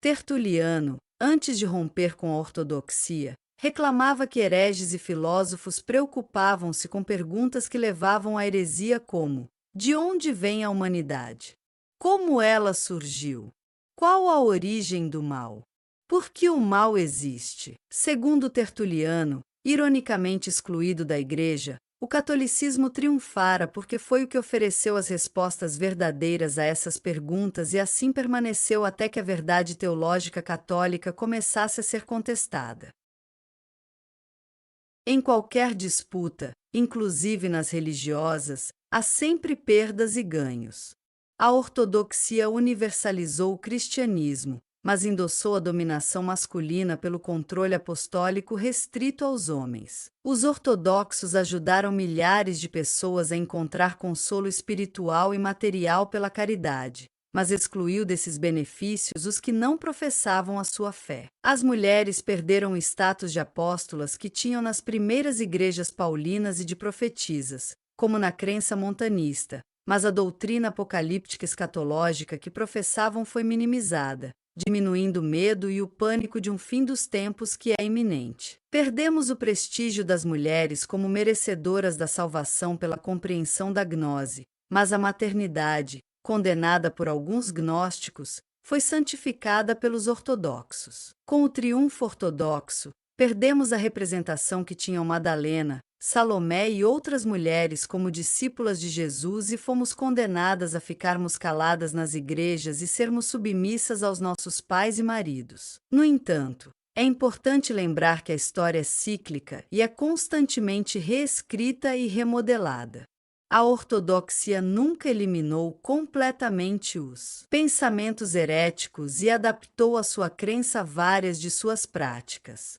Tertuliano, antes de romper com a ortodoxia, reclamava que hereges e filósofos preocupavam-se com perguntas que levavam à heresia como: de onde vem a humanidade? Como ela surgiu? Qual a origem do mal? Por que o mal existe? Segundo Tertuliano, ironicamente excluído da Igreja, o catolicismo triunfara porque foi o que ofereceu as respostas verdadeiras a essas perguntas e assim permaneceu até que a verdade teológica católica começasse a ser contestada. Em qualquer disputa, inclusive nas religiosas, há sempre perdas e ganhos. A ortodoxia universalizou o cristianismo, mas endossou a dominação masculina pelo controle apostólico restrito aos homens. Os ortodoxos ajudaram milhares de pessoas a encontrar consolo espiritual e material pela caridade, mas excluiu desses benefícios os que não professavam a sua fé. As mulheres perderam o status de apóstolas que tinham nas primeiras igrejas paulinas e de profetisas, como na crença montanista, mas a doutrina apocalíptica escatológica que professavam foi minimizada, diminuindo o medo e o pânico de um fim dos tempos que é iminente. Perdemos o prestígio das mulheres como merecedoras da salvação pela compreensão da gnose, mas a maternidade, condenada por alguns gnósticos, foi santificada pelos ortodoxos. Com o triunfo ortodoxo, perdemos a representação que tinham Madalena, Salomé e outras mulheres como discípulas de Jesus e fomos condenadas a ficarmos caladas nas igrejas e sermos submissas aos nossos pais e maridos. No entanto, é importante lembrar que a história é cíclica e é constantemente reescrita e remodelada. A ortodoxia nunca eliminou completamente os pensamentos heréticos e adaptou à sua crença várias de suas práticas.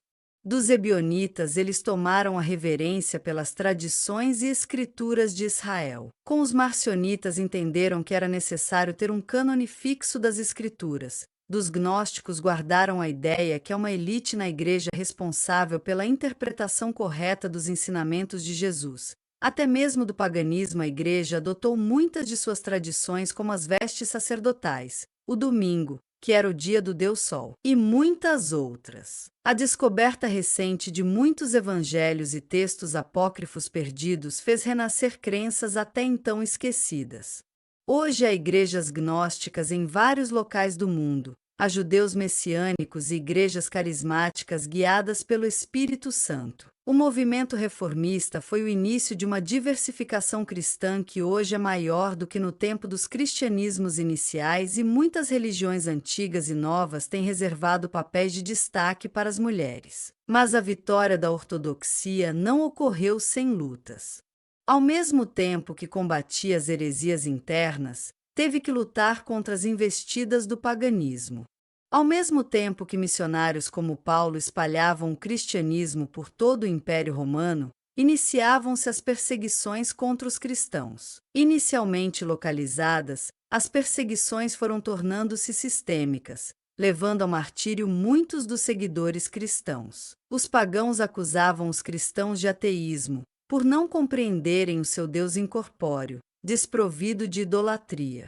Dos ebionitas, eles tomaram a reverência pelas tradições e escrituras de Israel. Com os marcionitas, entenderam que era necessário ter um cânone fixo das escrituras. Dos gnósticos, guardaram a ideia que é uma elite na igreja responsável pela interpretação correta dos ensinamentos de Jesus. Até mesmo do paganismo, a igreja adotou muitas de suas tradições, como as vestes sacerdotais, o domingo, que era o dia do Deus Sol, e muitas outras. A descoberta recente de muitos evangelhos e textos apócrifos perdidos fez renascer crenças até então esquecidas. Hoje há igrejas gnósticas em vários locais do mundo, há judeus messiânicos e igrejas carismáticas guiadas pelo Espírito Santo. O movimento reformista foi o início de uma diversificação cristã que hoje é maior do que no tempo dos cristianismos iniciais e muitas religiões antigas e novas têm reservado papéis de destaque para as mulheres. Mas a vitória da ortodoxia não ocorreu sem lutas. Ao mesmo tempo que combatia as heresias internas, teve que lutar contra as investidas do paganismo. Ao mesmo tempo que missionários como Paulo espalhavam o cristianismo por todo o Império Romano, iniciavam-se as perseguições contra os cristãos. Inicialmente localizadas, as perseguições foram tornando-se sistêmicas, levando ao martírio muitos dos seguidores cristãos. Os pagãos acusavam os cristãos de ateísmo, por não compreenderem o seu Deus incorpóreo, desprovido de idolatria.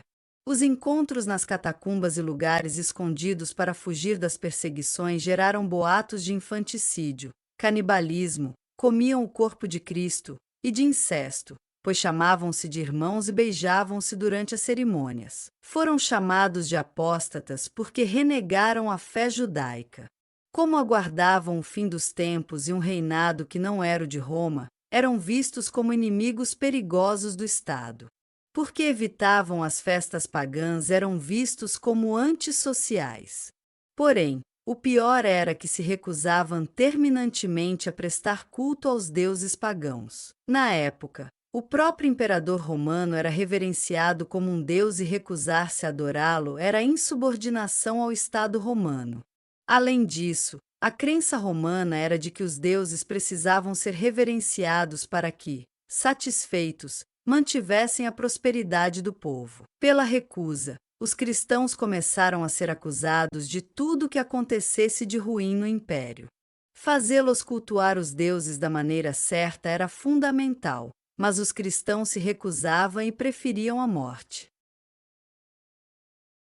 Os encontros nas catacumbas e lugares escondidos para fugir das perseguições geraram boatos de infanticídio, canibalismo, comiam o corpo de Cristo, e de incesto, pois chamavam-se de irmãos e beijavam-se durante as cerimônias. Foram chamados de apóstatas porque renegaram a fé judaica. Como aguardavam o fim dos tempos e um reinado que não era o de Roma, eram vistos como inimigos perigosos do Estado. Porque evitavam as festas pagãs, eram vistos como antissociais. Porém, o pior era que se recusavam terminantemente a prestar culto aos deuses pagãos. Na época, o próprio imperador romano era reverenciado como um deus e recusar-se a adorá-lo era insubordinação ao Estado romano. Além disso, a crença romana era de que os deuses precisavam ser reverenciados para que, satisfeitos, mantivessem a prosperidade do povo. Pela recusa, os cristãos começaram a ser acusados de tudo que acontecesse de ruim no império. Fazê-los cultuar os deuses da maneira certa era fundamental, mas os cristãos se recusavam e preferiam a morte.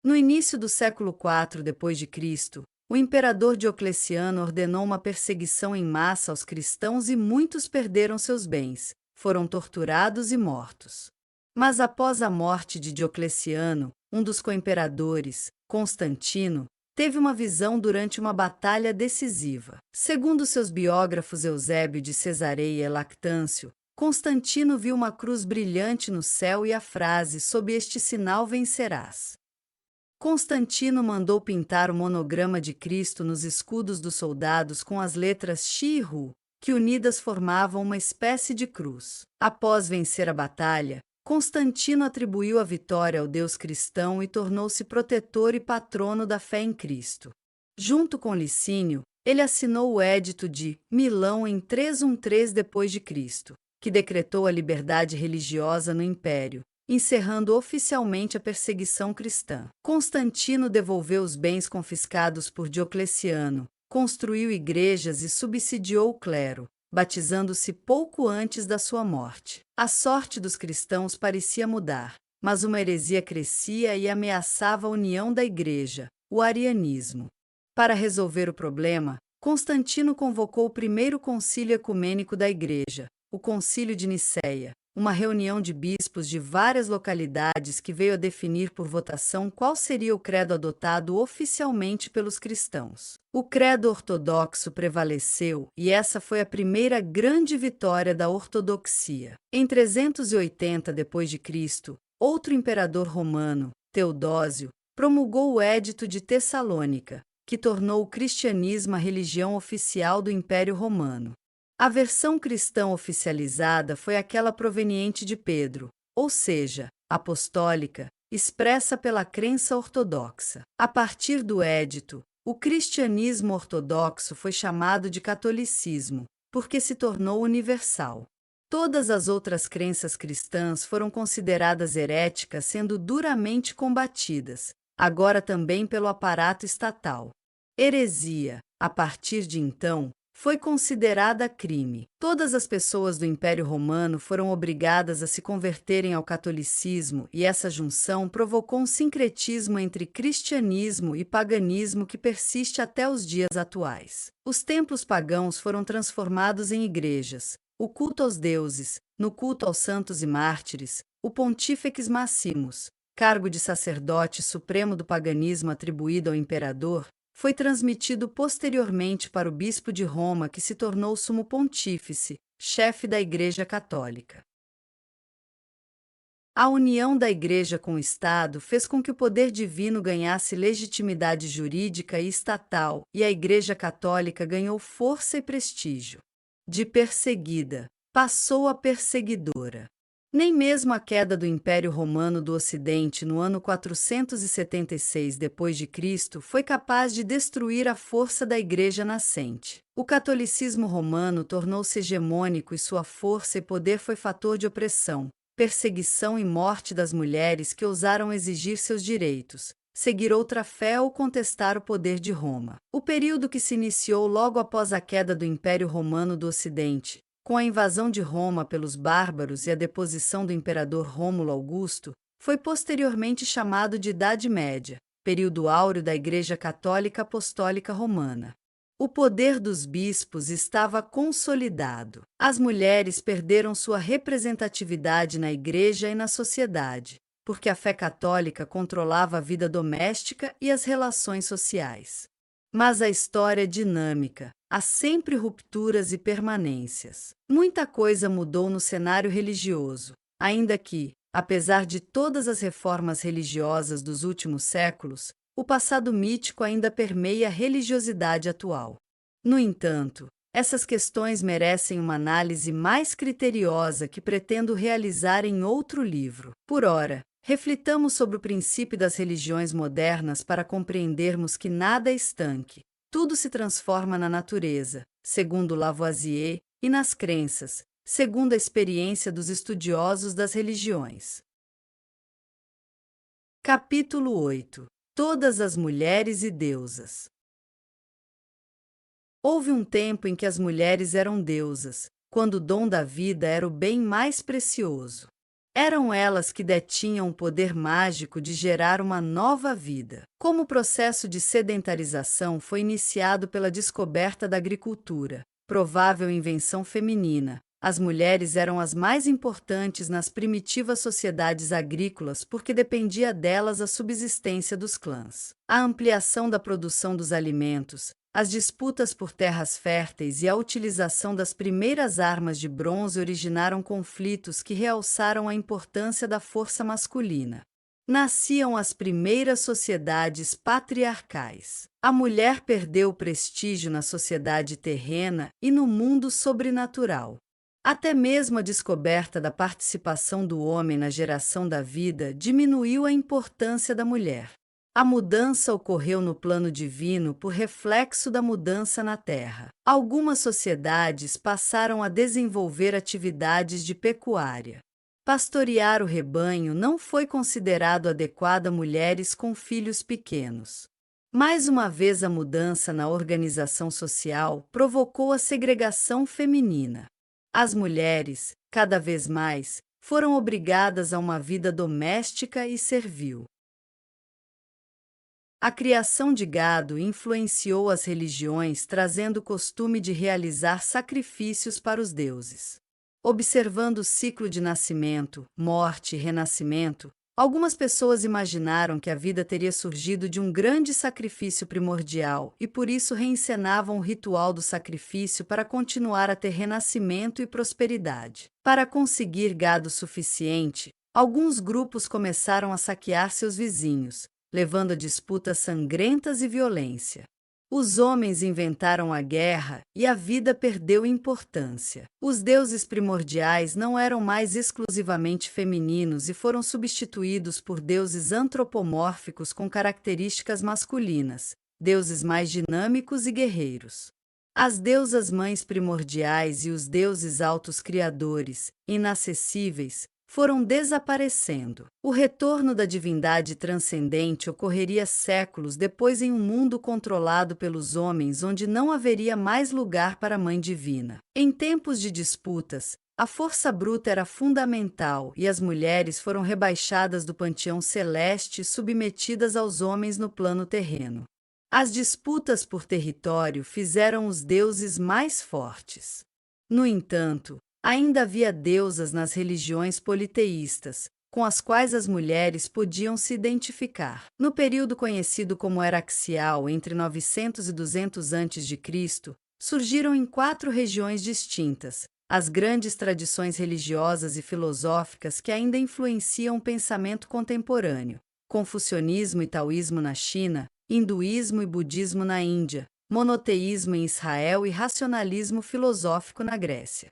No início do século IV d.C., o imperador Diocleciano ordenou uma perseguição em massa aos cristãos e muitos perderam seus bens, foram torturados e mortos. Mas após a morte de Diocleciano, um dos coimperadores, Constantino, teve uma visão durante uma batalha decisiva. Segundo seus biógrafos Eusébio de Cesareia e Lactâncio, Constantino viu uma cruz brilhante no céu e a frase: "Sob este sinal vencerás". Constantino mandou pintar o monograma de Cristo nos escudos dos soldados com as letras Xi e Ru, que unidas formavam uma espécie de cruz. Após vencer a batalha, Constantino atribuiu a vitória ao Deus cristão e tornou-se protetor e patrono da fé em Cristo. Junto com Licínio, ele assinou o Edito de Milão em 313 d.C., que decretou a liberdade religiosa no Império, encerrando oficialmente a perseguição cristã. Constantino devolveu os bens confiscados por Diocleciano, construiu igrejas e subsidiou o clero, batizando-se pouco antes da sua morte. A sorte dos cristãos parecia mudar, mas uma heresia crescia e ameaçava a união da igreja, o arianismo. Para resolver o problema, Constantino convocou o primeiro concílio ecumênico da igreja, o Concílio de Nicéia, uma reunião de bispos de várias localidades que veio a definir por votação qual seria o credo adotado oficialmente pelos cristãos. O credo ortodoxo prevaleceu e essa foi a primeira grande vitória da ortodoxia. Em 380 d.C., outro imperador romano, Teodósio, promulgou o Edito de Tessalônica, que tornou o cristianismo a religião oficial do Império Romano. A versão cristã oficializada foi aquela proveniente de Pedro, ou seja, apostólica, expressa pela crença ortodoxa. A partir do Edito, o cristianismo ortodoxo foi chamado de catolicismo, porque se tornou universal. Todas as outras crenças cristãs foram consideradas heréticas, sendo duramente combatidas, agora também pelo aparato estatal. Heresia, a partir de então, foi considerada crime. Todas as pessoas do Império Romano foram obrigadas a se converterem ao catolicismo e essa junção provocou um sincretismo entre cristianismo e paganismo que persiste até os dias atuais. Os templos pagãos foram transformados em igrejas, o culto aos deuses, no culto aos santos e mártires, o Pontífex Maximus, cargo de sacerdote supremo do paganismo atribuído ao imperador, foi transmitido posteriormente para o bispo de Roma, que se tornou sumo pontífice, chefe da Igreja Católica. A união da Igreja com o Estado fez com que o poder divino ganhasse legitimidade jurídica e estatal, e a Igreja Católica ganhou força e prestígio. De perseguida, passou a perseguidora. Nem mesmo a queda do Império Romano do Ocidente no ano 476 d.C. foi capaz de destruir a força da Igreja nascente. O catolicismo romano tornou-se hegemônico e sua força e poder foi fator de opressão, perseguição e morte das mulheres que ousaram exigir seus direitos, seguir outra fé ou contestar o poder de Roma. O período que se iniciou logo após a queda do Império Romano do Ocidente, com a invasão de Roma pelos bárbaros e a deposição do imperador Rômulo Augusto, foi posteriormente chamado de Idade Média, período áureo da Igreja Católica Apostólica Romana. O poder dos bispos estava consolidado. As mulheres perderam sua representatividade na Igreja e na sociedade, porque a fé católica controlava a vida doméstica e as relações sociais. Mas a história é dinâmica, há sempre rupturas e permanências. Muita coisa mudou no cenário religioso, ainda que, apesar de todas as reformas religiosas dos últimos séculos, o passado mítico ainda permeia a religiosidade atual. No entanto, essas questões merecem uma análise mais criteriosa que pretendo realizar em outro livro. Por ora, reflitamos sobre o princípio das religiões modernas para compreendermos que nada é estanque. Tudo se transforma na natureza, segundo Lavoisier, e nas crenças, segundo a experiência dos estudiosos das religiões. Capítulo 8. Todas as mulheres e deusas. Houve um tempo em que as mulheres eram deusas, quando o dom da vida era o bem mais precioso. Eram elas que detinham o poder mágico de gerar uma nova vida. Como o processo de sedentarização foi iniciado pela descoberta da agricultura, provável invenção feminina, as mulheres eram as mais importantes nas primitivas sociedades agrícolas porque dependia delas a subsistência dos clãs. A ampliação da produção dos alimentos, as disputas por terras férteis e a utilização das primeiras armas de bronze originaram conflitos que realçaram a importância da força masculina. Nasciam as primeiras sociedades patriarcais. A mulher perdeu prestígio na sociedade terrena e no mundo sobrenatural. Até mesmo a descoberta da participação do homem na geração da vida diminuiu a importância da mulher. A mudança ocorreu no plano divino por reflexo da mudança na Terra. Algumas sociedades passaram a desenvolver atividades de pecuária. Pastorear o rebanho não foi considerado adequado a mulheres com filhos pequenos. Mais uma vez, a mudança na organização social provocou a segregação feminina. As mulheres, cada vez mais, foram obrigadas a uma vida doméstica e servil. A criação de gado influenciou as religiões, trazendo o costume de realizar sacrifícios para os deuses. Observando o ciclo de nascimento, morte e renascimento, algumas pessoas imaginaram que a vida teria surgido de um grande sacrifício primordial e por isso reencenavam o ritual do sacrifício para continuar a ter renascimento e prosperidade. Para conseguir gado suficiente, alguns grupos começaram a saquear seus vizinhos, levando a disputas sangrentas e violência. Os homens inventaram a guerra e a vida perdeu importância. Os deuses primordiais não eram mais exclusivamente femininos e foram substituídos por deuses antropomórficos com características masculinas, deuses mais dinâmicos e guerreiros. As deusas mães primordiais e os deuses altos criadores, inacessíveis, foram desaparecendo. O retorno da divindade transcendente ocorreria séculos depois em um mundo controlado pelos homens onde não haveria mais lugar para a Mãe Divina. Em tempos de disputas, a força bruta era fundamental e as mulheres foram rebaixadas do panteão celeste e submetidas aos homens no plano terreno. As disputas por território fizeram os deuses mais fortes. No entanto, ainda havia deusas nas religiões politeístas, com as quais as mulheres podiam se identificar. No período conhecido como Era Axial, entre 900 e 200 a.C., surgiram em 4 regiões distintas as grandes tradições religiosas e filosóficas que ainda influenciam o pensamento contemporâneo: confucionismo e taoísmo na China, hinduísmo e budismo na Índia, monoteísmo em Israel e racionalismo filosófico na Grécia.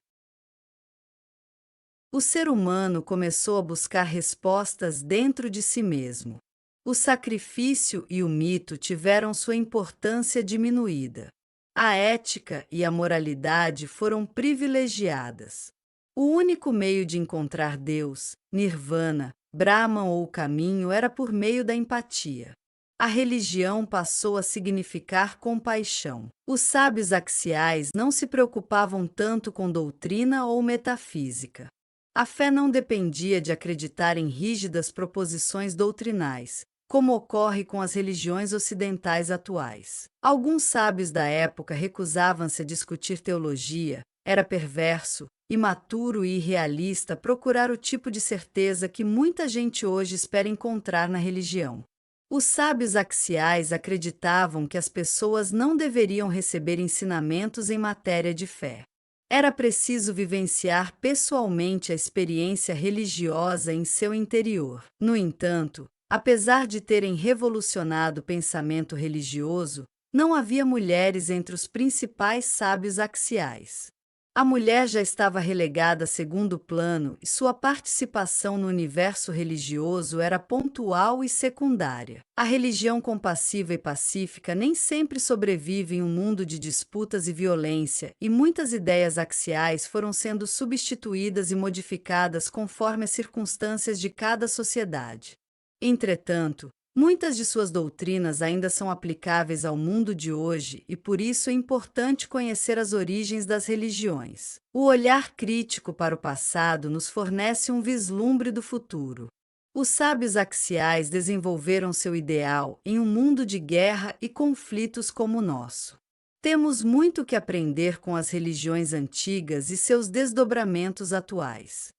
O ser humano começou a buscar respostas dentro de si mesmo. O sacrifício e o mito tiveram sua importância diminuída. A ética e a moralidade foram privilegiadas. O único meio de encontrar Deus, Nirvana, Brahman ou o caminho era por meio da empatia. A religião passou a significar compaixão. Os sábios axiais não se preocupavam tanto com doutrina ou metafísica. A fé não dependia de acreditar em rígidas proposições doutrinais, como ocorre com as religiões ocidentais atuais. Alguns sábios da época recusavam-se a discutir teologia, era perverso, imaturo e irrealista procurar o tipo de certeza que muita gente hoje espera encontrar na religião. Os sábios axiais acreditavam que as pessoas não deveriam receber ensinamentos em matéria de fé. Era preciso vivenciar pessoalmente a experiência religiosa em seu interior. No entanto, apesar de terem revolucionado o pensamento religioso, não havia mulheres entre os principais sábios axiais. A mulher já estava relegada a segundo plano e sua participação no universo religioso era pontual e secundária. A religião compassiva e pacífica nem sempre sobrevive em um mundo de disputas e violência, e muitas ideias axiais foram sendo substituídas e modificadas conforme as circunstâncias de cada sociedade. Entretanto, muitas de suas doutrinas ainda são aplicáveis ao mundo de hoje e por isso é importante conhecer as origens das religiões. O olhar crítico para o passado nos fornece um vislumbre do futuro. Os sábios axiais desenvolveram seu ideal em um mundo de guerra e conflitos como o nosso. Temos muito que aprender com as religiões antigas e seus desdobramentos atuais.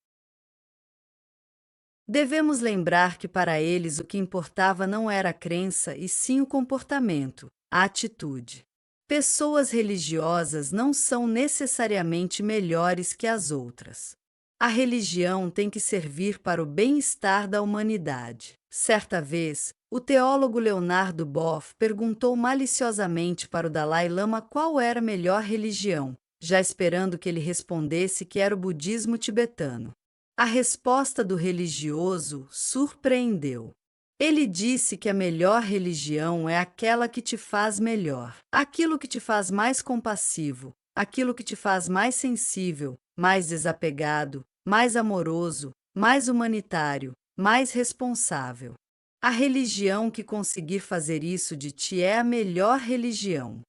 Devemos lembrar que para eles o que importava não era a crença e sim o comportamento, a atitude. Pessoas religiosas não são necessariamente melhores que as outras. A religião tem que servir para o bem-estar da humanidade. Certa vez, o teólogo Leonardo Boff perguntou maliciosamente para o Dalai Lama qual era a melhor religião, já esperando que ele respondesse que era o budismo tibetano. A resposta do religioso surpreendeu. Ele disse que a melhor religião é aquela que te faz melhor, aquilo que te faz mais compassivo, aquilo que te faz mais sensível, mais desapegado, mais amoroso, mais humanitário, mais responsável. A religião que conseguir fazer isso de ti é a melhor religião.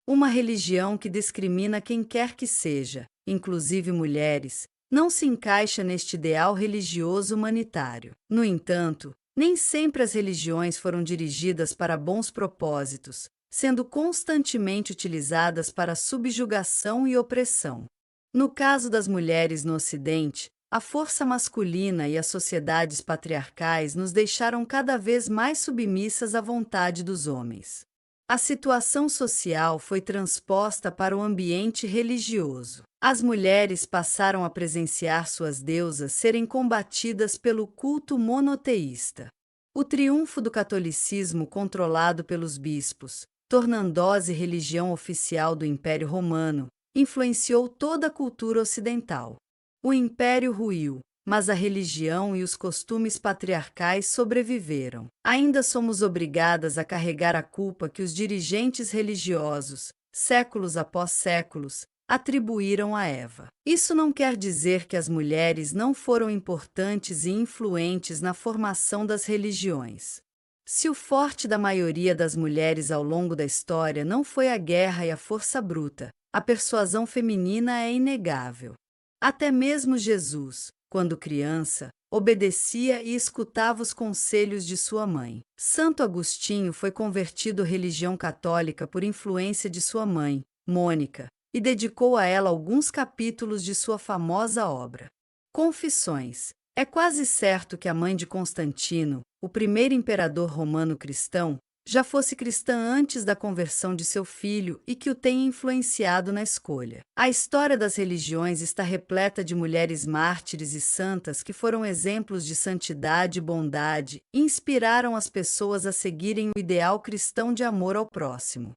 Uma religião que discrimina quem quer que seja, inclusive mulheres, não se encaixa neste ideal religioso humanitário. No entanto, nem sempre as religiões foram dirigidas para bons propósitos, sendo constantemente utilizadas para subjugação e opressão. No caso das mulheres no Ocidente, a força masculina e as sociedades patriarcais nos deixaram cada vez mais submissas à vontade dos homens. A situação social foi transposta para o ambiente religioso. As mulheres passaram a presenciar suas deusas serem combatidas pelo culto monoteísta. O triunfo do catolicismo controlado pelos bispos, tornando-se religião oficial do Império Romano, influenciou toda a cultura ocidental. O império ruiu, mas a religião e os costumes patriarcais sobreviveram. Ainda somos obrigadas a carregar a culpa que os dirigentes religiosos, séculos após séculos, atribuíram a Eva. Isso não quer dizer que as mulheres não foram importantes e influentes na formação das religiões. Se o forte da maioria das mulheres ao longo da história não foi a guerra e a força bruta, a persuasão feminina é inegável. Até mesmo Jesus, quando criança, obedecia e escutava os conselhos de sua mãe. Santo Agostinho foi convertido à religião católica por influência de sua mãe, Mônica, e dedicou a ela alguns capítulos de sua famosa obra. Confissões. É quase certo que a mãe de Constantino, o primeiro imperador romano cristão, já fosse cristã antes da conversão de seu filho e que o tenha influenciado na escolha. A história das religiões está repleta de mulheres mártires e santas que foram exemplos de santidade e bondade e inspiraram as pessoas a seguirem o ideal cristão de amor ao próximo.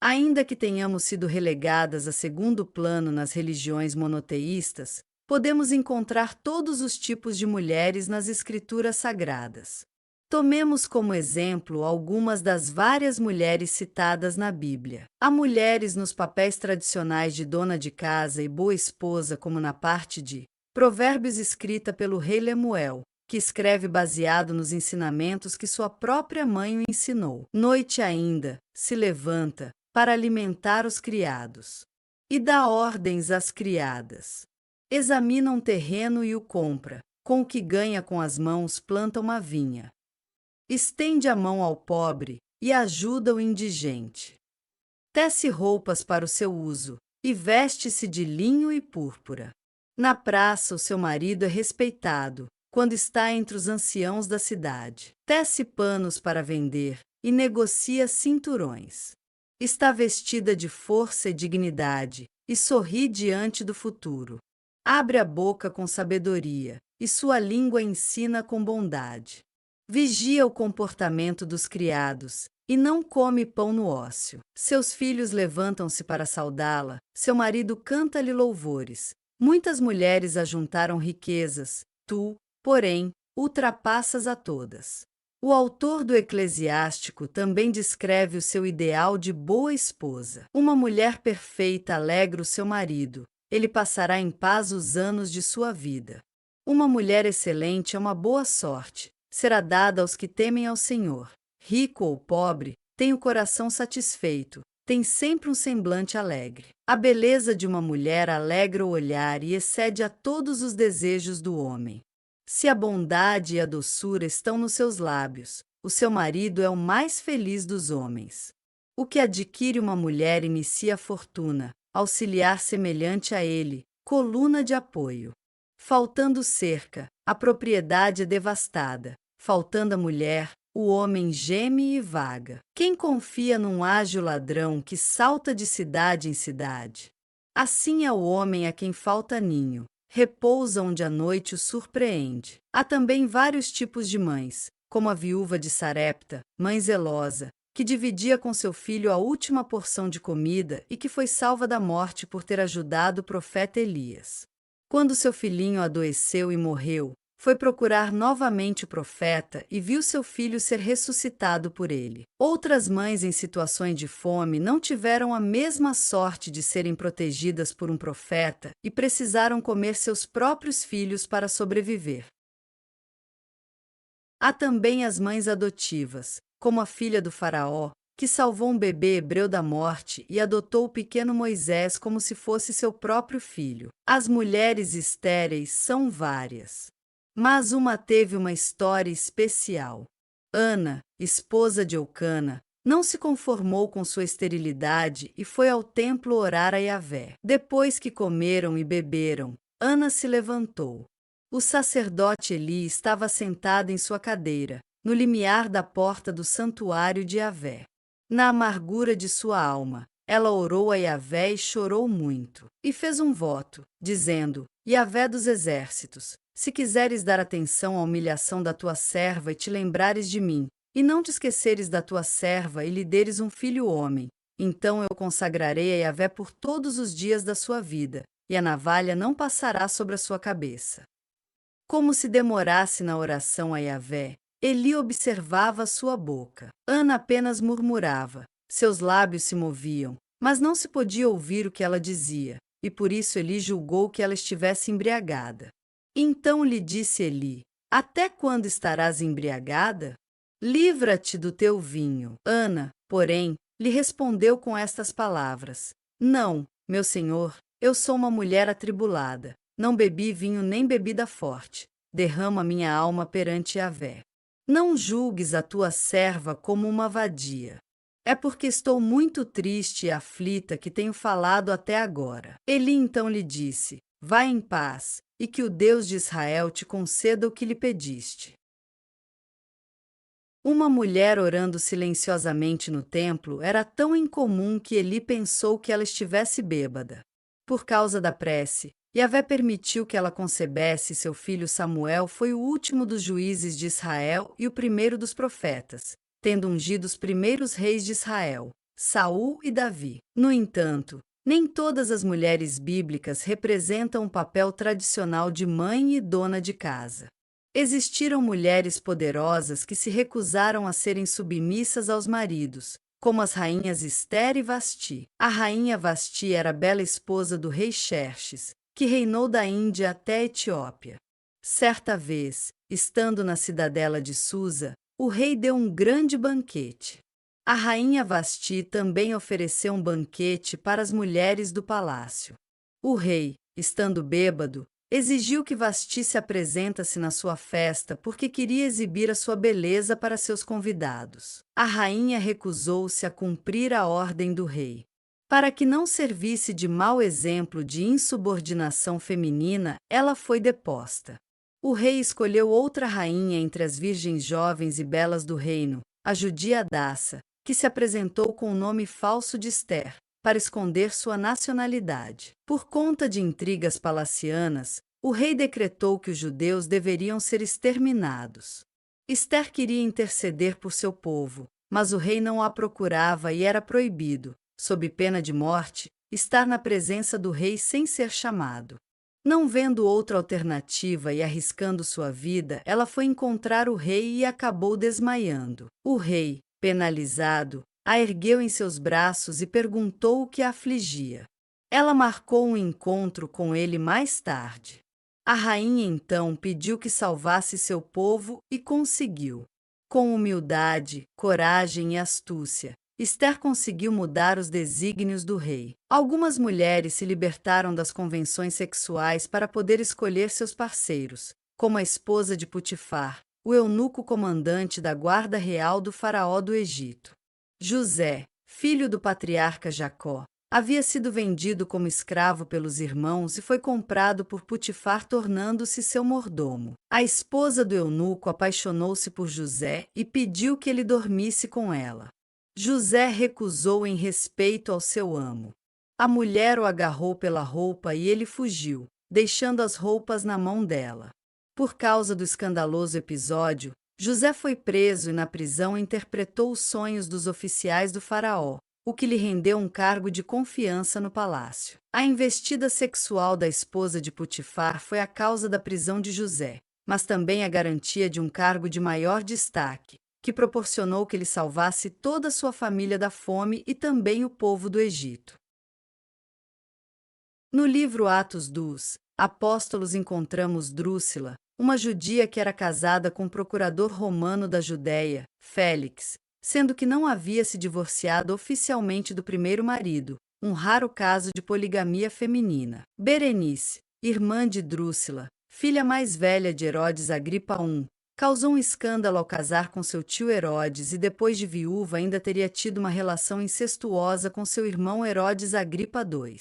Ainda que tenhamos sido relegadas a segundo plano nas religiões monoteístas, podemos encontrar todos os tipos de mulheres nas escrituras sagradas. Tomemos como exemplo algumas das várias mulheres citadas na Bíblia. Há mulheres nos papéis tradicionais de dona de casa e boa esposa, como na parte de Provérbios escrita pelo rei Lemuel, que escreve baseado nos ensinamentos que sua própria mãe o ensinou. Noite ainda, se levanta, para alimentar os criados, e dá ordens às criadas. Examina um terreno e o compra, com o que ganha com as mãos planta uma vinha. Estende a mão ao pobre e ajuda o indigente. Tece roupas para o seu uso, e veste-se de linho e púrpura. Na praça o seu marido é respeitado, quando está entre os anciãos da cidade. Tece panos para vender e negocia cinturões. Está vestida de força e dignidade e sorri diante do futuro. Abre a boca com sabedoria e sua língua ensina com bondade. Vigia o comportamento dos criados e não come pão no ócio. Seus filhos levantam-se para saudá-la, seu marido canta-lhe louvores. Muitas mulheres ajuntaram riquezas, tu, porém, ultrapassas a todas. O autor do Eclesiástico também descreve o seu ideal de boa esposa. Uma mulher perfeita alegra o seu marido, ele passará em paz os anos de sua vida. Uma mulher excelente é uma boa sorte, será dada aos que temem ao Senhor. Rico ou pobre, tem o coração satisfeito, tem sempre um semblante alegre. A beleza de uma mulher alegra o olhar e excede a todos os desejos do homem. Se a bondade e a doçura estão nos seus lábios, o seu marido é o mais feliz dos homens. O que adquire uma mulher inicia a fortuna, auxiliar semelhante a ele, coluna de apoio. Faltando cerca, a propriedade é devastada. Faltando a mulher, o homem geme e vaga. Quem confia num ágil ladrão que salta de cidade em cidade? Assim é o homem a quem falta ninho. Repousa onde a noite o surpreende. Há também vários tipos de mães, como a viúva de Sarepta, mãe zelosa, que dividia com seu filho a última porção de comida e que foi salva da morte por ter ajudado o profeta Elias. Quando seu filhinho adoeceu e morreu, foi procurar novamente o profeta e viu seu filho ser ressuscitado por ele. Outras mães em situações de fome não tiveram a mesma sorte de serem protegidas por um profeta e precisaram comer seus próprios filhos para sobreviver. Há também as mães adotivas, como a filha do faraó, que salvou um bebê hebreu da morte e adotou o pequeno Moisés como se fosse seu próprio filho. As mulheres estéreis são várias, mas uma teve uma história especial. Ana, esposa de Eucana, não se conformou com sua esterilidade e foi ao templo orar a Yahvé. Depois que comeram e beberam, Ana se levantou. O sacerdote Eli estava sentado em sua cadeira, no limiar da porta do santuário de Yahvé. Na amargura de sua alma, ela orou a Yahvé e chorou muito. E fez um voto, dizendo: Yahvé dos exércitos, se quiseres dar atenção à humilhação da tua serva e te lembrares de mim, e não te esqueceres da tua serva e lhe deres um filho homem, então eu consagrarei a Yahvé por todos os dias da sua vida, e a navalha não passará sobre a sua cabeça. Como se demorasse na oração a Yahvé, Eli observava sua boca. Ana apenas murmurava, seus lábios se moviam, mas não se podia ouvir o que ela dizia, e por isso Eli julgou que ela estivesse embriagada. Então lhe disse Eli: Até quando estarás embriagada? Livra-te do teu vinho. Ana, porém, lhe respondeu com estas palavras: Não, meu senhor, eu sou uma mulher atribulada, não bebi vinho nem bebida forte, derramo a minha alma perante Yahvé. Não julgues a tua serva como uma vadia. É porque estou muito triste e aflita que tenho falado até agora. Eli então lhe disse: Vá em paz, e que o Deus de Israel te conceda o que lhe pediste. Uma mulher orando silenciosamente no templo era tão incomum que Eli pensou que ela estivesse bêbada. Por causa da prece, Yahvé permitiu que ela concebesse. Seu filho Samuel foi o último dos juízes de Israel e o primeiro dos profetas, tendo ungido os primeiros reis de Israel, Saul e Davi. No entanto, nem todas as mulheres bíblicas representam o papel tradicional de mãe e dona de casa. Existiram mulheres poderosas que se recusaram a serem submissas aos maridos, como as rainhas Ester e Vasti. A rainha Vasti era a bela esposa do rei Xerxes, que reinou da Índia até a Etiópia. Certa vez, estando na cidadela de Susa, o rei deu um grande banquete. A rainha Vasti também ofereceu um banquete para as mulheres do palácio. O rei, estando bêbado, exigiu que Vasti se apresentasse na sua festa porque queria exibir a sua beleza para seus convidados. A rainha recusou-se a cumprir a ordem do rei. Para que não servisse de mau exemplo de insubordinação feminina, ela foi deposta. O rei escolheu outra rainha entre as virgens jovens e belas do reino, a judia Hadassa, que se apresentou com o nome falso de Ester, para esconder sua nacionalidade. Por conta de intrigas palacianas, o rei decretou que os judeus deveriam ser exterminados. Ester queria interceder por seu povo, mas o rei não a procurava e era proibido, sob pena de morte, estar na presença do rei sem ser chamado. Não vendo outra alternativa e arriscando sua vida, ela foi encontrar o rei e acabou desmaiando. O rei, penalizado, a ergueu em seus braços e perguntou o que a afligia. Ela marcou um encontro com ele mais tarde. A rainha então pediu que salvasse seu povo e conseguiu. Com humildade, coragem e astúcia, Ester conseguiu mudar os desígnios do rei. Algumas mulheres se libertaram das convenções sexuais para poder escolher seus parceiros, como a esposa de Putifar, o eunuco comandante da guarda real do faraó do Egito. José, filho do patriarca Jacó, havia sido vendido como escravo pelos irmãos e foi comprado por Putifar, tornando-se seu mordomo. A esposa do eunuco apaixonou-se por José e pediu que ele dormisse com ela. José recusou em respeito ao seu amo. A mulher o agarrou pela roupa e ele fugiu, deixando as roupas na mão dela. Por causa do escandaloso episódio, José foi preso e na prisão interpretou os sonhos dos oficiais do faraó, o que lhe rendeu um cargo de confiança no palácio. A investida sexual da esposa de Putifar foi a causa da prisão de José, mas também a garantia de um cargo de maior destaque, que proporcionou que ele salvasse toda a sua família da fome e também o povo do Egito. No livro Atos dos Apóstolos encontramos Drúxila, uma judia que era casada com o procurador romano da Judéia, Félix, sendo que não havia se divorciado oficialmente do primeiro marido, um raro caso de poligamia feminina. Berenice, irmã de Drúxila, filha mais velha de Herodes Agripa I, causou um escândalo ao casar com seu tio Herodes e depois de viúva ainda teria tido uma relação incestuosa com seu irmão Herodes Agripa II.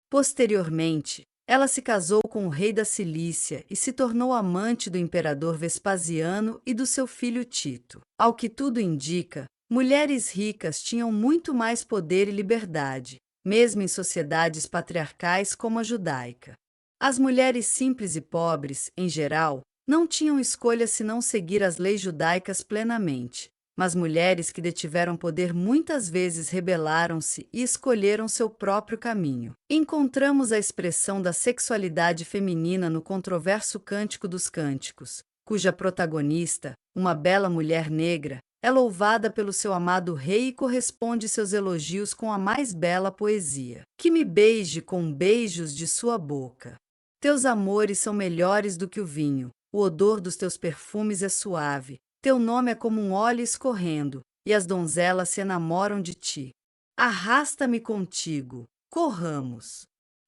Posteriormente, ela se casou com o rei da Cilícia e se tornou amante do imperador Vespasiano e do seu filho Tito. Ao que tudo indica, mulheres ricas tinham muito mais poder e liberdade, mesmo em sociedades patriarcais como a judaica. As mulheres simples e pobres, em geral, não tinham escolha senão seguir as leis judaicas plenamente, mas mulheres que detiveram poder muitas vezes rebelaram-se e escolheram seu próprio caminho. Encontramos a expressão da sexualidade feminina no controverso Cântico dos Cânticos, cuja protagonista, uma bela mulher negra, é louvada pelo seu amado rei e corresponde seus elogios com a mais bela poesia. Que me beije com beijos de sua boca. Teus amores são melhores do que o vinho, o odor dos teus perfumes é suave, teu nome é como um óleo escorrendo, e as donzelas se enamoram de ti. Arrasta-me contigo, corramos.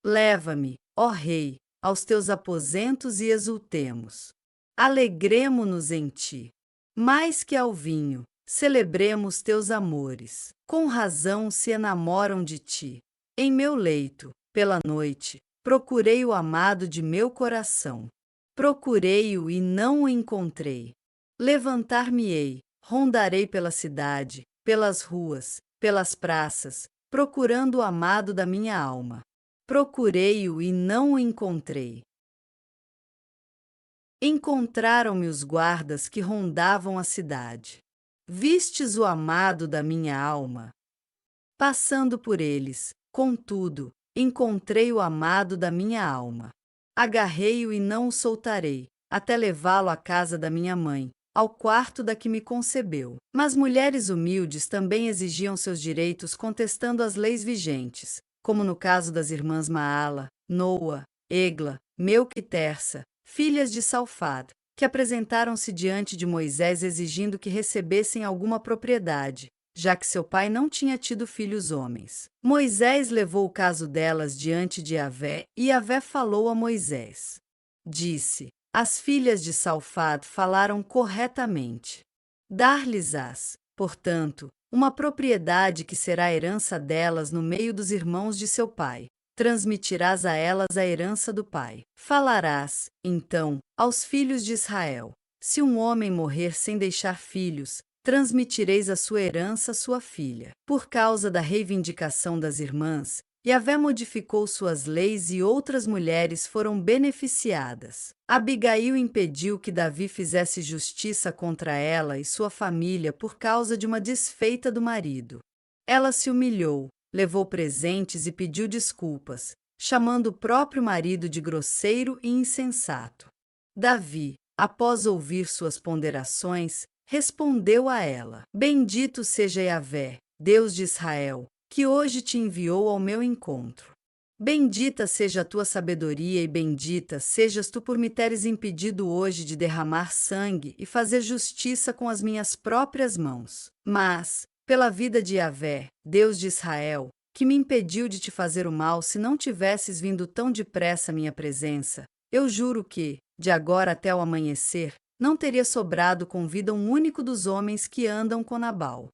Leva-me, ó rei, aos teus aposentos e exultemos. Alegremo-nos em ti. Mais que ao vinho, celebremos teus amores. Com razão se enamoram de ti. Em meu leito, pela noite, procurei o amado de meu coração. Procurei-o e não o encontrei. Levantar-me-ei, rondarei pela cidade, pelas ruas, pelas praças, procurando o amado da minha alma. Procurei-o e não o encontrei. Encontraram-me os guardas que rondavam a cidade. Vistes o amado da minha alma? Passando por eles, contudo, encontrei o amado da minha alma. Agarrei-o e não o soltarei, até levá-lo à casa da minha mãe, ao quarto da que me concebeu. Mas mulheres humildes também exigiam seus direitos contestando as leis vigentes, como no caso das irmãs Maala, Noa, Egla, Melque e Tersa, filhas de Salfad, que apresentaram-se diante de Moisés exigindo que recebessem alguma propriedade, já que seu pai não tinha tido filhos homens. Moisés levou o caso delas diante de Yahvé, e Yahvé falou a Moisés. Disse: as filhas de Salfad falaram corretamente. Dar-lhes-ás, portanto, uma propriedade que será a herança delas no meio dos irmãos de seu pai, transmitirás a elas a herança do pai. Falarás, então, aos filhos de Israel: se um homem morrer sem deixar filhos, transmitireis a sua herança à sua filha. Por causa da reivindicação das irmãs, Yahvé modificou suas leis e outras mulheres foram beneficiadas. Abigail impediu que Davi fizesse justiça contra ela e sua família por causa de uma desfeita do marido. Ela se humilhou, levou presentes e pediu desculpas, chamando o próprio marido de grosseiro e insensato. Davi, após ouvir suas ponderações, respondeu a ela: Bendito seja Yahvé, Deus de Israel, que hoje te enviou ao meu encontro. Bendita seja a tua sabedoria e bendita sejas tu por me teres impedido hoje de derramar sangue e fazer justiça com as minhas próprias mãos. Mas, pela vida de Yahvé, Deus de Israel, que me impediu de te fazer o mal se não tivesses vindo tão depressa à minha presença, eu juro que, de agora até o amanhecer, não teria sobrado com vida um único dos homens que andam com Nabal.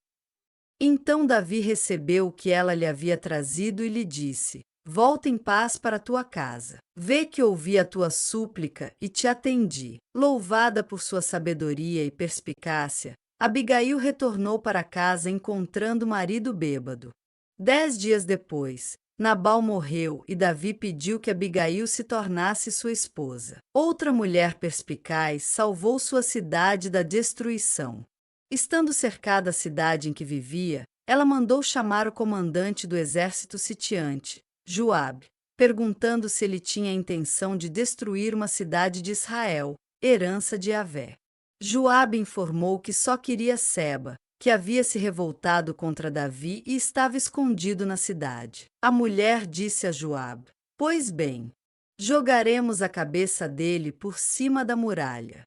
Então Davi recebeu o que ela lhe havia trazido e lhe disse: Volta em paz para tua casa. Vê que ouvi a tua súplica e te atendi. Louvada por sua sabedoria e perspicácia, Abigail retornou para casa encontrando o marido bêbado. 10 dias depois, Nabal morreu e Davi pediu que Abigail se tornasse sua esposa. Outra mulher perspicaz salvou sua cidade da destruição. Estando cercada a cidade em que vivia, ela mandou chamar o comandante do exército sitiante, Joabe, perguntando se ele tinha a intenção de destruir uma cidade de Israel, herança de Yahvé. Joabe informou que só queria Seba, que havia se revoltado contra Davi e estava escondido na cidade. A mulher disse a Joabe: Pois bem, jogaremos a cabeça dele por cima da muralha.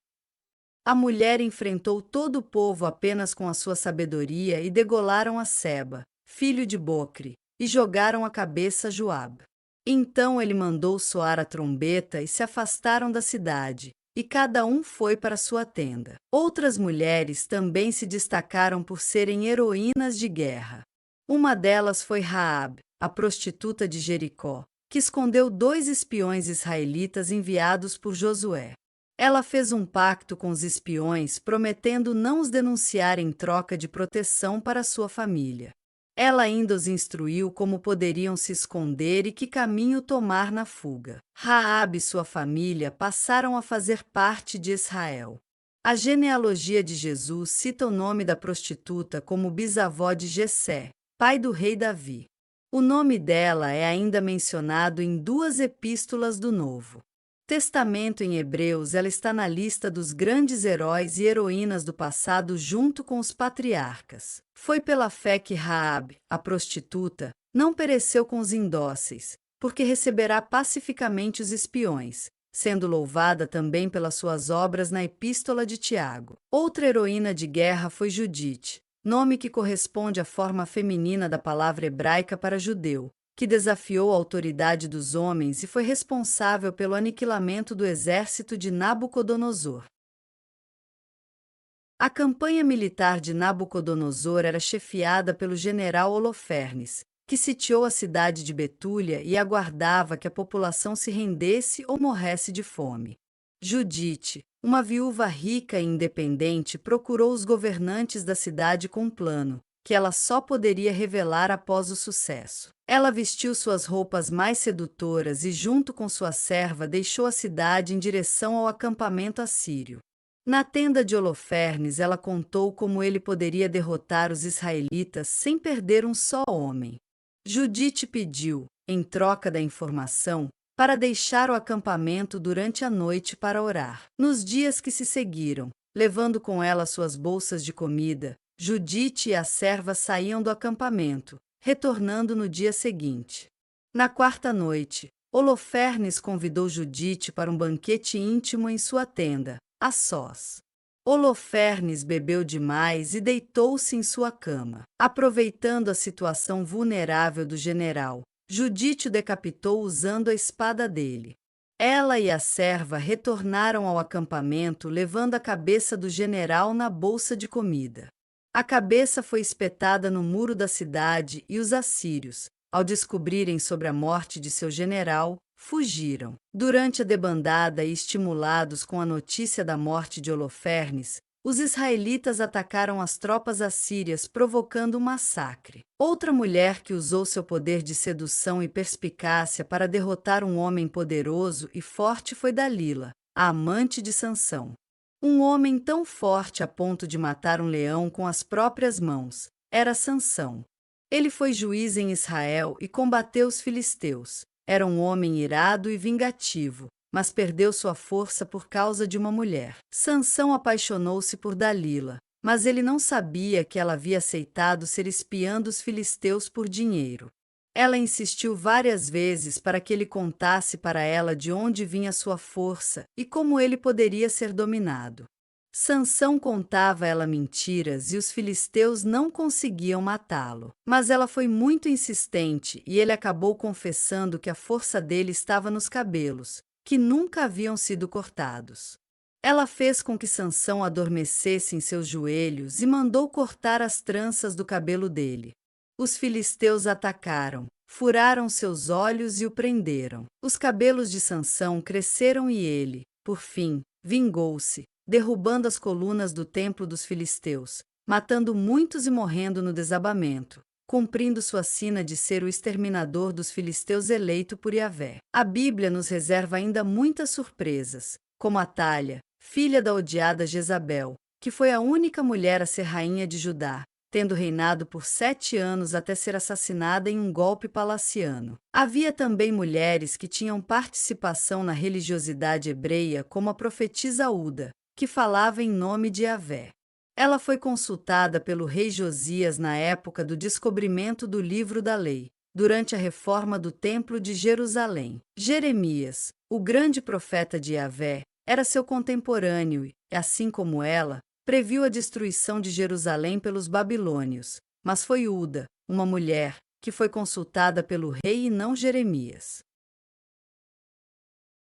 A mulher enfrentou todo o povo apenas com a sua sabedoria e degolaram a Seba, filho de Bocre, e jogaram a cabeça a Joabe. Então ele mandou soar a trombeta e se afastaram da cidade, e cada um foi para sua tenda. Outras mulheres também se destacaram por serem heroínas de guerra. Uma delas foi Raabe, a prostituta de Jericó, que escondeu 2 espiões israelitas enviados por Josué. Ela fez um pacto com os espiões, prometendo não os denunciar em troca de proteção para sua família. Ela ainda os instruiu como poderiam se esconder e que caminho tomar na fuga. Raabe e sua família passaram a fazer parte de Israel. A genealogia de Jesus cita o nome da prostituta como bisavó de Jessé, pai do rei Davi. O nome dela é ainda mencionado em 2 epístolas do Novo Testamento em Hebreus. Ela está na lista dos grandes heróis e heroínas do passado junto com os patriarcas. Foi pela fé que Raabe, a prostituta, não pereceu com os indóceis, porque receberá pacificamente os espiões, sendo louvada também pelas suas obras na Epístola de Tiago. Outra heroína de guerra foi Judite, nome que corresponde à forma feminina da palavra hebraica para judeu, que desafiou a autoridade dos homens e foi responsável pelo aniquilamento do exército de Nabucodonosor. A campanha militar de Nabucodonosor era chefiada pelo general Holofernes, que sitiou a cidade de Betúlia e aguardava que a população se rendesse ou morresse de fome. Judite, uma viúva rica e independente, procurou os governantes da cidade com um plano, que ela só poderia revelar após o sucesso. Ela vestiu suas roupas mais sedutoras e, junto com sua serva, deixou a cidade em direção ao acampamento assírio. Na tenda de Holofernes, ela contou como ele poderia derrotar os israelitas sem perder um só homem. Judite pediu, em troca da informação, para deixar o acampamento durante a noite para orar. Nos dias que se seguiram, levando com ela suas bolsas de comida, Judite e a serva saíam do acampamento, retornando no dia seguinte. Na 4ª noite, Holofernes convidou Judite para um banquete íntimo em sua tenda, a sós. Holofernes bebeu demais e deitou-se em sua cama. Aproveitando a situação vulnerável do general, Judite o decapitou usando a espada dele. Ela e a serva retornaram ao acampamento levando a cabeça do general na bolsa de comida. A cabeça foi espetada no muro da cidade e os assírios, ao descobrirem sobre a morte de seu general, fugiram. Durante a debandada e estimulados com a notícia da morte de Holofernes, os israelitas atacaram as tropas assírias, provocando um massacre. Outra mulher que usou seu poder de sedução e perspicácia para derrotar um homem poderoso e forte foi Dalila, a amante de Sansão. Um homem tão forte a ponto de matar um leão com as próprias mãos era Sansão. Ele foi juiz em Israel e combateu os filisteus. Era um homem irado e vingativo, mas perdeu sua força por causa de uma mulher. Sansão apaixonou-se por Dalila, mas ele não sabia que ela havia aceitado ser espiã dos filisteus por dinheiro. Ela insistiu várias vezes para que ele contasse para ela de onde vinha sua força e como ele poderia ser dominado. Sansão contava a ela mentiras e os filisteus não conseguiam matá-lo. Mas ela foi muito insistente e ele acabou confessando que a força dele estava nos cabelos, que nunca haviam sido cortados. Ela fez com que Sansão adormecesse em seus joelhos e mandou cortar as tranças do cabelo dele. Os filisteus atacaram, furaram seus olhos e o prenderam. Os cabelos de Sansão cresceram e ele, por fim, vingou-se, derrubando as colunas do templo dos filisteus, matando muitos e morrendo no desabamento, cumprindo sua sina de ser o exterminador dos filisteus eleito por Yahvé. A Bíblia nos reserva ainda muitas surpresas, como Atalha, filha da odiada Jezabel, que foi a única mulher a ser rainha de Judá, tendo reinado por 7 anos até ser assassinada em um golpe palaciano. Havia também mulheres que tinham participação na religiosidade hebreia, como a profetisa Uda, que falava em nome de Yahvé. Ela foi consultada pelo rei Josias na época do descobrimento do livro da lei, durante a reforma do Templo de Jerusalém. Jeremias, o grande profeta de Yahvé, era seu contemporâneo e, assim como ela, previu a destruição de Jerusalém pelos babilônios, mas foi Uda, uma mulher, que foi consultada pelo rei e não Jeremias.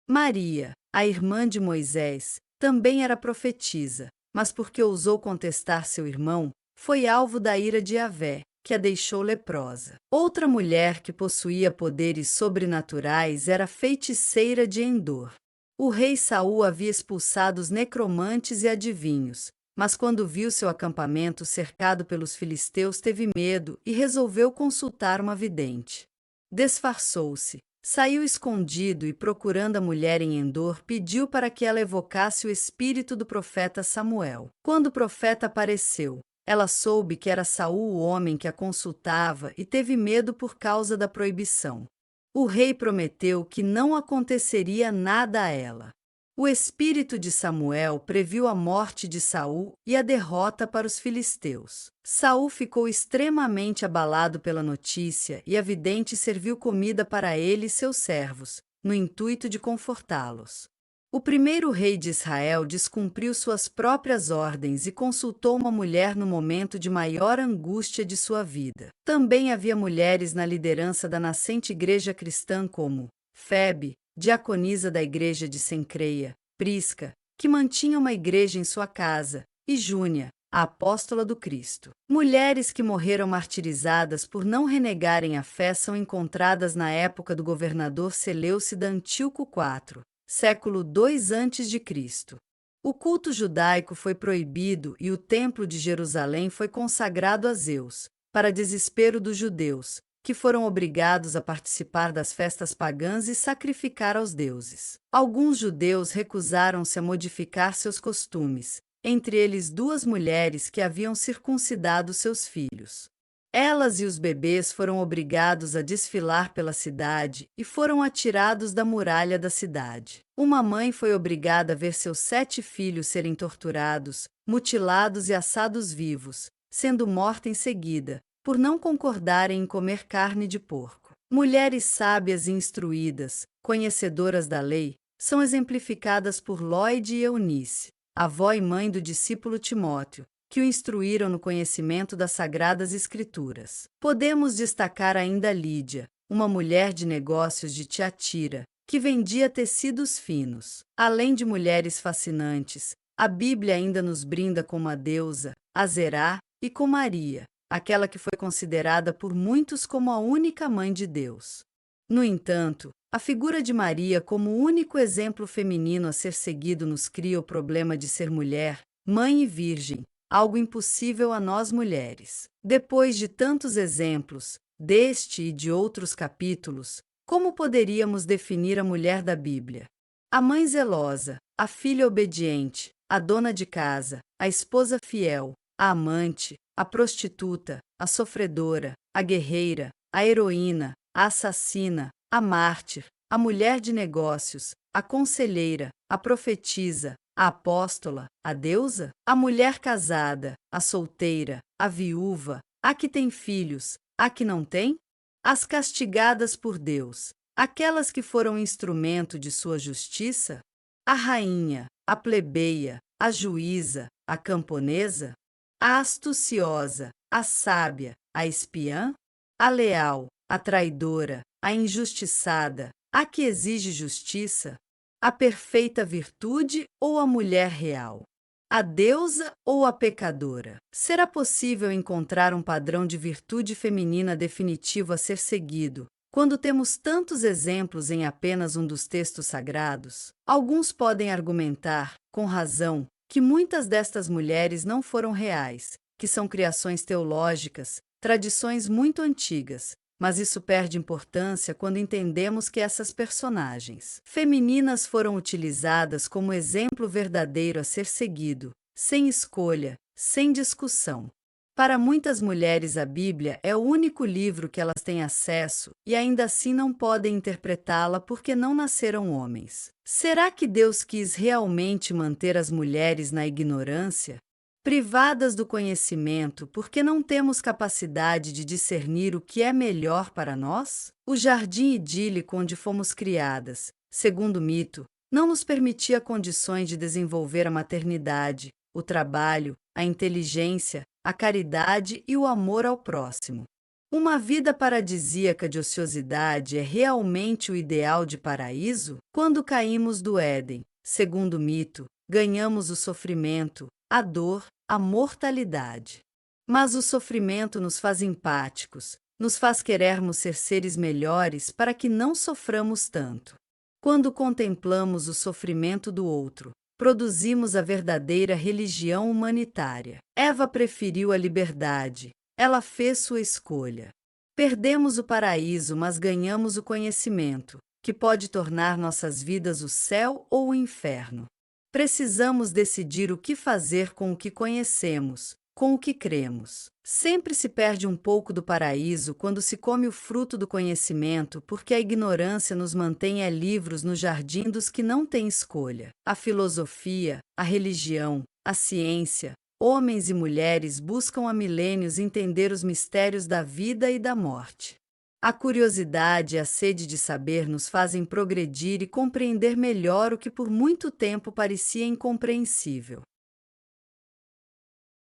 Maria, a irmã de Moisés, também era profetisa, mas porque ousou contestar seu irmão, foi alvo da ira de Yahvé, que a deixou leprosa. Outra mulher que possuía poderes sobrenaturais era a feiticeira de Endor. O rei Saul havia expulsado os necromantes e adivinhos, mas quando viu seu acampamento cercado pelos filisteus teve medo e resolveu consultar uma vidente. Disfarçou-se. Saiu escondido e, procurando a mulher em Endor, pediu para que ela evocasse o espírito do profeta Samuel. Quando o profeta apareceu, ela soube que era Saul o homem que a consultava e teve medo por causa da proibição. O rei prometeu que não aconteceria nada a ela. O espírito de Samuel previu a morte de Saul e a derrota para os filisteus. Saul ficou extremamente abalado pela notícia e a vidente serviu comida para ele e seus servos, no intuito de confortá-los. O primeiro rei de Israel descumpriu suas próprias ordens e consultou uma mulher no momento de maior angústia de sua vida. Também havia mulheres na liderança da nascente igreja cristã como Febe, diaconisa da igreja de Sencreia, Prisca, que mantinha uma igreja em sua casa, e Júnia, a apóstola do Cristo. Mulheres que morreram martirizadas por não renegarem a fé são encontradas na época do governador Seleucida Antíoco IV, século II a.C. O culto judaico foi proibido e o templo de Jerusalém foi consagrado a Zeus, para desespero dos judeus, que foram obrigados a participar das festas pagãs e sacrificar aos deuses. Alguns judeus recusaram-se a modificar seus costumes, entre eles 2 mulheres que haviam circuncidado seus filhos. Elas e os bebês foram obrigados a desfilar pela cidade e foram atirados da muralha da cidade. Uma mãe foi obrigada a ver seus 7 filhos serem torturados, mutilados e assados vivos, sendo morta em seguida, por não concordarem em comer carne de porco. Mulheres sábias e instruídas, conhecedoras da lei, são exemplificadas por Lloyd e Eunice, avó e mãe do discípulo Timóteo, que o instruíram no conhecimento das Sagradas Escrituras. Podemos destacar ainda Lídia, uma mulher de negócios de Tiatira, que vendia tecidos finos. Além de mulheres fascinantes, a Bíblia ainda nos brinda com uma deusa, Azerá, e com Maria, aquela que foi considerada por muitos como a única mãe de Deus. No entanto, a figura de Maria como o único exemplo feminino a ser seguido nos cria o problema de ser mulher, mãe e virgem, algo impossível a nós mulheres. Depois de tantos exemplos, deste e de outros capítulos, como poderíamos definir a mulher da Bíblia? A mãe zelosa, a filha obediente, a dona de casa, a esposa fiel, a amante, a prostituta, a sofredora, a guerreira, a heroína, a assassina, a mártir, a mulher de negócios, a conselheira, a profetisa, a apóstola, a deusa, a mulher casada, a solteira, a viúva, a que tem filhos, a que não tem? As castigadas por Deus, aquelas que foram instrumento de sua justiça? A rainha, a plebeia, a juíza, a camponesa? A astuciosa, a sábia, a espiã? A leal, a traidora, a injustiçada, a que exige justiça? A perfeita virtude ou a mulher real? A deusa ou a pecadora? Será possível encontrar um padrão de virtude feminina definitivo a ser seguido, quando temos tantos exemplos em apenas um dos textos sagrados? Alguns podem argumentar, com razão, que muitas destas mulheres não foram reais, que são criações teológicas, tradições muito antigas, mas isso perde importância quando entendemos que essas personagens femininas foram utilizadas como exemplo verdadeiro a ser seguido, sem escolha, sem discussão. Para muitas mulheres, a Bíblia é o único livro que elas têm acesso e ainda assim não podem interpretá-la porque não nasceram homens. Será que Deus quis realmente manter as mulheres na ignorância? Privadas do conhecimento porque não temos capacidade de discernir o que é melhor para nós? O jardim idílico onde fomos criadas, segundo o mito, não nos permitia condições de desenvolver a maternidade, o trabalho, a inteligência, a caridade e o amor ao próximo. Uma vida paradisíaca de ociosidade é realmente o ideal de paraíso? Quando caímos do Éden, segundo o mito, ganhamos o sofrimento, a dor, a mortalidade. Mas o sofrimento nos faz empáticos, nos faz querermos ser seres melhores para que não soframos tanto. Quando contemplamos o sofrimento do outro, produzimos a verdadeira religião humanitária. Eva preferiu a liberdade, ela fez sua escolha. Perdemos o paraíso, mas ganhamos o conhecimento, que pode tornar nossas vidas o céu ou o inferno. Precisamos decidir o que fazer com o que conhecemos, com o que cremos. Sempre se perde um pouco do paraíso quando se come o fruto do conhecimento, porque a ignorância nos mantém livres no jardim dos que não têm escolha. A filosofia, a religião, a ciência, homens e mulheres buscam há milênios entender os mistérios da vida e da morte. A curiosidade e a sede de saber nos fazem progredir e compreender melhor o que por muito tempo parecia incompreensível.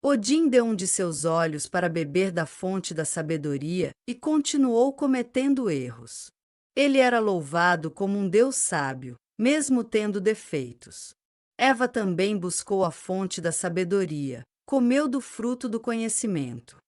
Odin deu um de seus olhos para beber da fonte da sabedoria e continuou cometendo erros. Ele era louvado como um Deus sábio, mesmo tendo defeitos. Eva também buscou a fonte da sabedoria, comeu do fruto do conhecimento.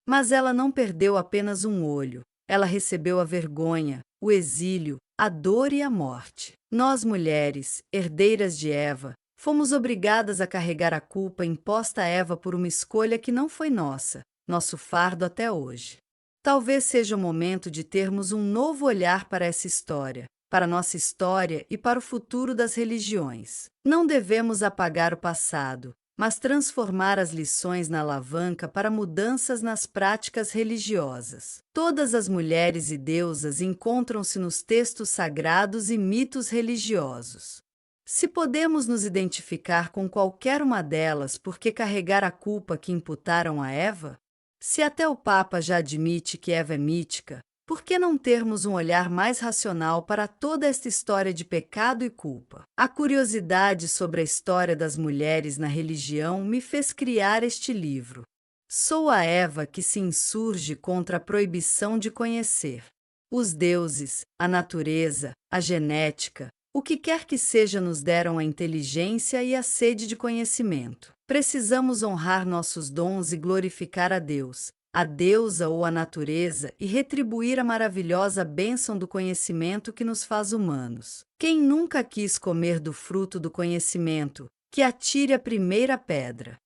Mas ela não perdeu apenas um olho. Ela recebeu a vergonha, o exílio, a dor e a morte. Nós, mulheres, herdeiras de Eva, fomos obrigadas a carregar a culpa imposta a Eva por uma escolha que não foi nossa, nosso fardo até hoje. Talvez seja o momento de termos um novo olhar para essa história, para nossa história e para o futuro das religiões. Não devemos apagar o passado, mas transformar as lições na alavanca para mudanças nas práticas religiosas. Todas as mulheres e deusas encontram-se nos textos sagrados e mitos religiosos. Se podemos nos identificar com qualquer uma delas, por que carregar a culpa que imputaram a Eva? Se até o Papa já admite que Eva é mítica, por que não termos um olhar mais racional para toda esta história de pecado e culpa? A curiosidade sobre a história das mulheres na religião me fez criar este livro. Sou a Eva que se insurge contra a proibição de conhecer. Os deuses, a natureza, a genética, o que quer que seja nos deram a inteligência e a sede de conhecimento. Precisamos honrar nossos dons e glorificar a Deus, a deusa ou a natureza e retribuir a maravilhosa bênção do conhecimento que nos faz humanos. Quem nunca quis comer do fruto do conhecimento, que atire a primeira pedra.